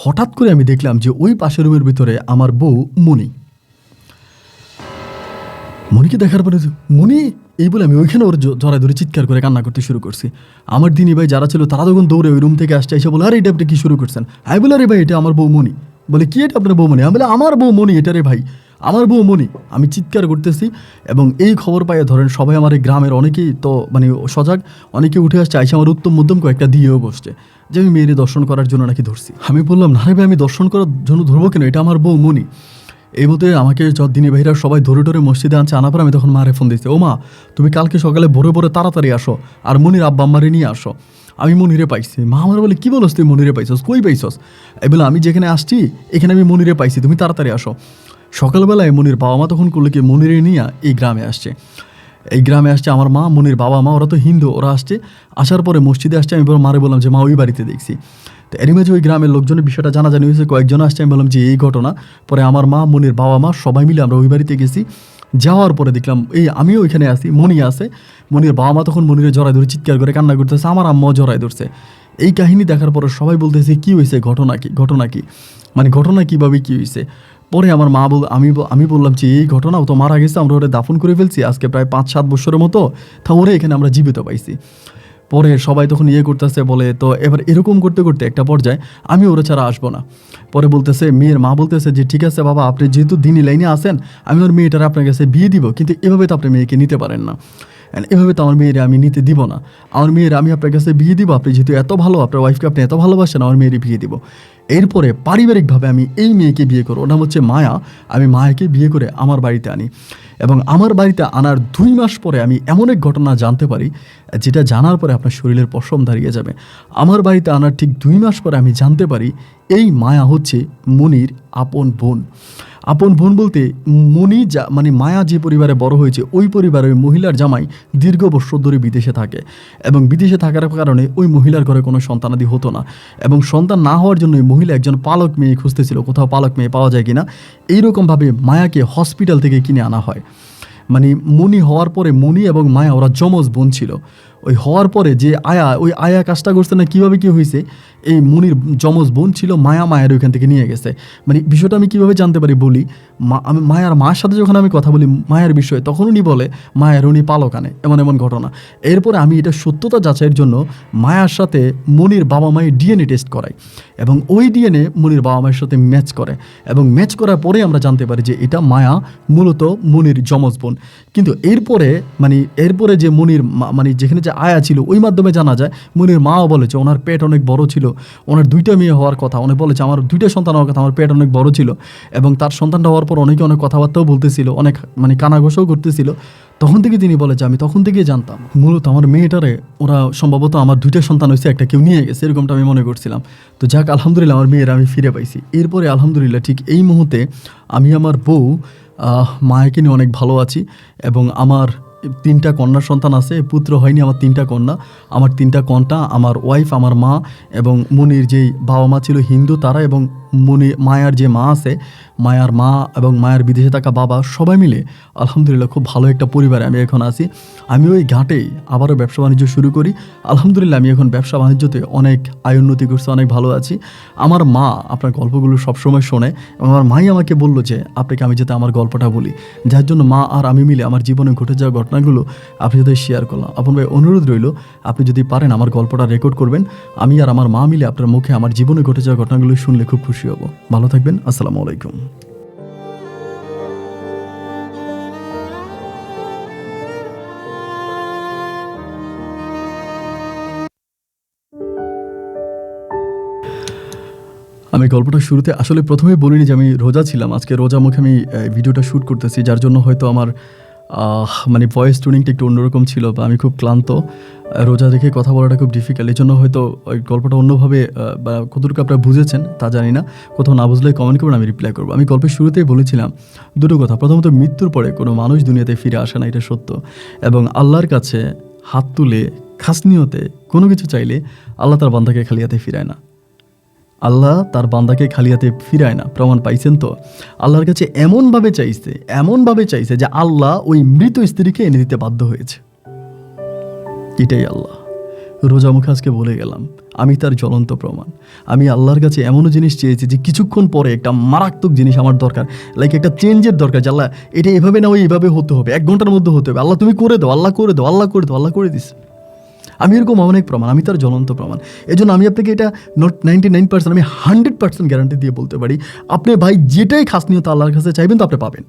হঠাৎ করে আমি দেখলাম যে ওই পাশের রুমের ভিতরে আমার বউ মনিকে দেখার পরে, মনি এই বলে আমি ওইখানে ওর জড়ায় ধরে চিৎকার করে কান্না করতে শুরু করছি। আমার দিনী ভাই যারা ছিল তারা তখন দৌড়ে ওই রুম থেকে আসছে, এসে বলে, আরে এটা আপনি কি শুরু করছেন? আমি বলে, আরে ভাই এটা আমার বউ মনি। বলে, কি এটা আপনার বউ মনি? আমি বলে, আমার বউ মনি এটা রে ভাই। আমার বউ মনি। আমি চিৎকার করতেছি এবং এই খবর পাইয়ে ধরেন সবাই আমার এই গ্রামের অনেকেই তো মানে সজাগ, অনেকে উঠে আসছে, আইসা আমার উত্তম মধ্যম কয়েকটা দিয়েও বসছে যে আমি মেয়েরে দর্শন করার জন্য নাকি ধরছি। আমি বললাম না রে ভাই, আমি দর্শন করার জন্য ধরবো কেন, এটা আমার বউ মনি। এই মধ্যে আমাকে দিনী ভাইরা সবাই ধরে ধরে মসজিদে আনছে, আনার পর আমি তখন মারে ফোন দিচ্ছি, ও মা তুমি কালকে সকালে ভোরে ভোরে তাড়াতাড়ি আসো আর মনির আব্বা আম্মারে নিয়ে আসো, আমি মনিরে পাইছি। মা আমার বলে কি বলস তুই মনিরে পাইছস, কই পাইছস? এই বলে আমি যেখানে আসছি এখানে আমি মনিরে পাইছি, তুমি তাড়াতাড়ি আসো। সকালবেলায় মনির বাবা মা তখন করলো কি, মনিরে নিয়ে এই গ্রামে আসছে। এই গ্রামে আসছে আমার মা, মনির বাবা মা, ওরা তো হিন্দু, ওরা আসছে। আসার পরে মসজিদে আসছে, আমি মারে বললাম যে মা ওই বাড়িতে দেখছি। তো এরই মাঝে ওই গ্রামের লোকজনের বিষয়টা জানাজানি হয়েছে, কয়েকজন আসছে। আমি বললাম যে এই ঘটনা। পরে আমার মা, মনির বাবা মা সবাই মিলে আমরা ওই বাড়িতে গেছি। যাওয়ার পরে দেখলাম এই আমিও ওইখানে আসি, মনি আছে। মনির বাবা মা তখন মনিরে জড়াই ধরে চিৎকার করে কান্না করতেছে, আমার আম্মাও জড়াই ধরছে। এই কাহিনী দেখার পরে সবাই বলতেছে কী হয়েছে, ঘটনা কি, ঘটনা কি, মানে ঘটনা কীভাবে কী হয়েছে। পরে আমার মা আমি বললাম যে এই ঘটনা, ও তো মারা গেছে, আমরা ওরে দাফন করে ফেলছি আজকে প্রায় 5-7 বছরের মতো, তা ওরে এখানে আমরা জীবিত পাইছি। পরে সবাই তখন করতেছে বলে, তো এবার এরকম করতে করতে একটা পর্যায়ে আমি ওরা ছাড়া আসবো না। পরে বলতেছে, মেয়ের মা বলতেছে যে ঠিক আছে বাবা, আপনি যেহেতু দিনই লাইনে আসেন, আমি ওর মেয়েটার আপনার কাছে বিয়ে দিব, কিন্তু এভাবে তো আপনি মেয়েকে নিতে পারেন না, এভাবে তো আমার মেয়েরা আমি নিতে দিব না। আমার মেয়েরা আমি আপনার কাছে বিয়ে দিব, আপনি যেহেতু এত ভালো, আপনার ওয়াইফকে আপনি এত ভালোবাসেন, আমার মেয়েরই বিয়ে দিব। এরপরে পারিবারিকভাবে আমি এই মেয়েকে বিয়ে করবো, ওটা হচ্ছে মায়া। আমি মায়াকে বিয়ে করে আমার বাড়িতে আনি এবং আমার বাড়িতে আনার 2 মাস পরে আমি এমন এক ঘটনা জানতে পারি, যেটা জানার পরে আপনার শরীরের পশম দাঁড়িয়ে যাবে। আমার বাড়িতে আনার ঠিক 2 মাস পরে আমি জানতে পারি এই মায়া হচ্ছে মনির আপন বোন। আপন বোন বলতে মনি মানে মায়া যে পরিবারে বড় হয়েছে, ওই পরিবারের মহিলার জামাই দীর্ঘ বছর ধরে বিদেশে থাকে এবং বিদেশে থাকার কারণে ওই মহিলার ঘরে কোনো সন্তানাদি হতো না এবং সন্তান না হওয়ার জন্য ওই মহিলা একজন পালক মেয়ে খুঁজতেছিল, কোথাও পালক মেয়ে পাওয়া যায় কিনা। এইরকমভাবে মায়াকে হসপিটাল থেকে কিনে আনা হয়। মানে মনি হওয়ার পরে মনি এবং মায়া ওরা যমজ বোন ছিল। ওই হওয়ার পরে যে ওই আয়া কাজটা করছে না, কীভাবে কী হয়েছে, এই মনির যমজ বোন ছিল, মায়ের ওইখান থেকে নিয়ে গেছে। মানে বিষয়টা আমি কীভাবে জানতে পারি বলি, আমি মায়ের মার সাথে যখন আমি কথা বলি মায়ের বিষয়ে, তখন উনি বলে উনি পালক আনে, এমন ঘটনা। এরপরে আমি এটা সত্যতা যাচাইয়ের জন্য মায়ার সাথে মনির বাবা মায়ের ডিএনএ টেস্ট করাই এবং ওই ডিএনএ মনির বাবা মায়ের সাথে ম্যাচ করে এবং ম্যাচ করার পরে আমরা জানতে পারি যে এটা মায়া মূলত মনির যমজ বোন। কিন্তু এরপরে যে মনির মানে যেখানে যে আয়া ছিল, ওই মাধ্যমে জানা যায় মনির মাও বলেছে ওনার পেট অনেক বড় ছিল, ওনার 2টা মেয়ে হওয়ার কথা, উনি বলেছে আমার 2টা সন্তান হওয়ার কথা, আমার পেট অনেক বড় ছিল এবং তার সন্তানটা হওয়ার পর অনেকে অনেক কথাবার্তাও বলতেছিল, অনেক মানে কানাঘোষাও করতেছিল। তখন থেকে তিনি বলেছে আমি তখন থেকেই জানতাম মূলত আমার মেয়েটারে ওরা সম্ভবত আমার 2টা সন্তান হয়েছে, একটা কেউ নিয়ে গেছে, এরকমটা আমি মনে করছিলাম। তো যাক আলহামদুলিল্লাহ আমার মেয়েরা আমি ফিরে পাইছি। এরপরে আলহামদুলিল্লাহ ঠিক এই মুহূর্তে আমি আমার বউ মায়াকে নিয়ে অনেক ভালো আছি এবং আমার 3টা কন্যা সন্তান আছে, পুত্র হয়নি, আমার 3টা কন্যা। আমার 3টা কন্যা, আমার ওয়াইফ, আমার মা এবং মনির যেই বাবা মা ছিল হিন্দু তারা, এবং মায়ার যে মা আছে, মায়ার মা এবং মায়ের বিদেশে থাকা বাবা, সবাই মিলে আলহামদুলিল্লাহ খুব ভালো একটা পরিবারে আমি এখন আছি। আমি ওই ঘাটেই আবারও ব্যবসা বাণিজ্য শুরু করি। আলহামদুলিল্লাহ আমি এখন ব্যবসা বাণিজ্যতে অনেক আয় উন্নতি করছি, অনেক ভালো আছি। আমার মা আপনার গল্পগুলো সবসময় শোনে এবং আমার মাই আমাকে বললো যে আপনাকে আমি যাতে আমার গল্পটা বলি, যার জন্য মা আর আমি মিলে আমার জীবনে ঘটে যাওয়া ঘটনাগুলো আপনি যদি শেয়ার করলাম। আপন ভাই অনুরোধ রইল, আপনি যদি পারেন আমার গল্পটা রেকর্ড করবেন, আমি আর আমার মা মিলে আপনার মুখে আমার জীবনে ঘটে যাওয়া ঘটনাগুলো শুনলে খুব খুশি হব। ভালো থাকবেন, আসসালামু আলাইকুম। আমি গল্পটা শুরুতে আসলে প্রথমে বলিনি যে আমি রোজা ছিলাম। আজকে রোজা মুখে আমি ভিডিওটা শ্যুট করতেছি, যার জন্য হয়তো আমার মানে ভয়েস টোনিংটা একটু অন্যরকম ছিল বা আমি খুব ক্লান্ত। রোজা রেখে কথা বলাটা খুব ডিফিকাল্ট, এই জন্য হয়তো ওই গল্পটা অন্যভাবে বা কতটুকু আপনারা বুঝেছেন তা জানি না। কোথাও না বুঝলে কমেন্ট করবেন, আমি রিপ্লাই করবো। আমি গল্পের শুরুতেই বলেছিলাম 2টো কথা। প্রথমত, মৃত্যুর পরে কোনো মানুষ দুনিয়াতে ফিরে আসে না, এটা সত্য। এবং আল্লাহর কাছে হাত তুলে খাসনিয়তে কোনো কিছু চাইলে আল্লাহ তার বান্দাকে খালি হাতে ফিরায় না। আল্লাহ তার বান্দাকে খালি হাতে ফিরায় না, প্রমাণ পাইছেন তো। আল্লাহর কাছে এমনভাবে চাইছে যে আল্লাহ ওই মৃত স্ত্রীকে এনে দিতে বাধ্য হয়েছে। এটাই আল্লাহ। রোজা মুখে আজকে বলে গেলাম, আমি তার জ্বলন্ত প্রমাণ। আমি আল্লাহর কাছে এমনও জিনিস চেয়েছি যে কিছুক্ষণ পরে একটা মারাত্মক জিনিস আমার দরকার, লাইক একটা চেঞ্জের দরকার, যে আল্লাহ এটা এভাবে না, ওই এভাবে হতে হবে, 1 ঘন্টার মধ্যে হতে হবে, আল্লাহ তুমি করে দাও, আল্লাহ করে দাও, আল্লাহ করে দাও, আল্লাহ করে দিস। আমি এরকম অনেক প্রমাণ, আমি তার জ্বলন্ত প্রমাণ। এই জন্য আমি আপনাকে এটা নট 99%, আমি 100% গ্যারান্টি দিয়ে বলতে পারি, আপনি ভাই যেটাই খাস নিয়ত আল্লাহর কাছে চাইবেন তো আপনি পাবেন,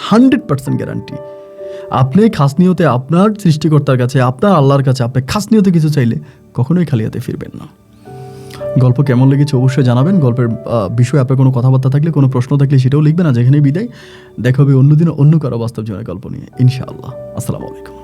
100% গ্যারান্টি। আপনি খাস নিয়তে আপনার সৃষ্টিকর্তার কাছে, আপনার আল্লাহর কাছে আপনি খাস নিয়তে কিছু চাইলে কখনোই খালি হাতে ফিরবেন না। গল্প কেমন লেগেছে অবশ্যই জানাবেন। গল্পের বিষয়ে আপনার কোনো কথাবার্তা থাকলে, কোনো প্রশ্ন থাকলে সেটাও লিখবেন। আর যেখানেই বিদায়, দেখা হবে অন্যদিন অন্য কারো বাস্তব জীবনের গল্প নিয়ে ইনশাআল্লাহ। আসসালামু আলাইকুম।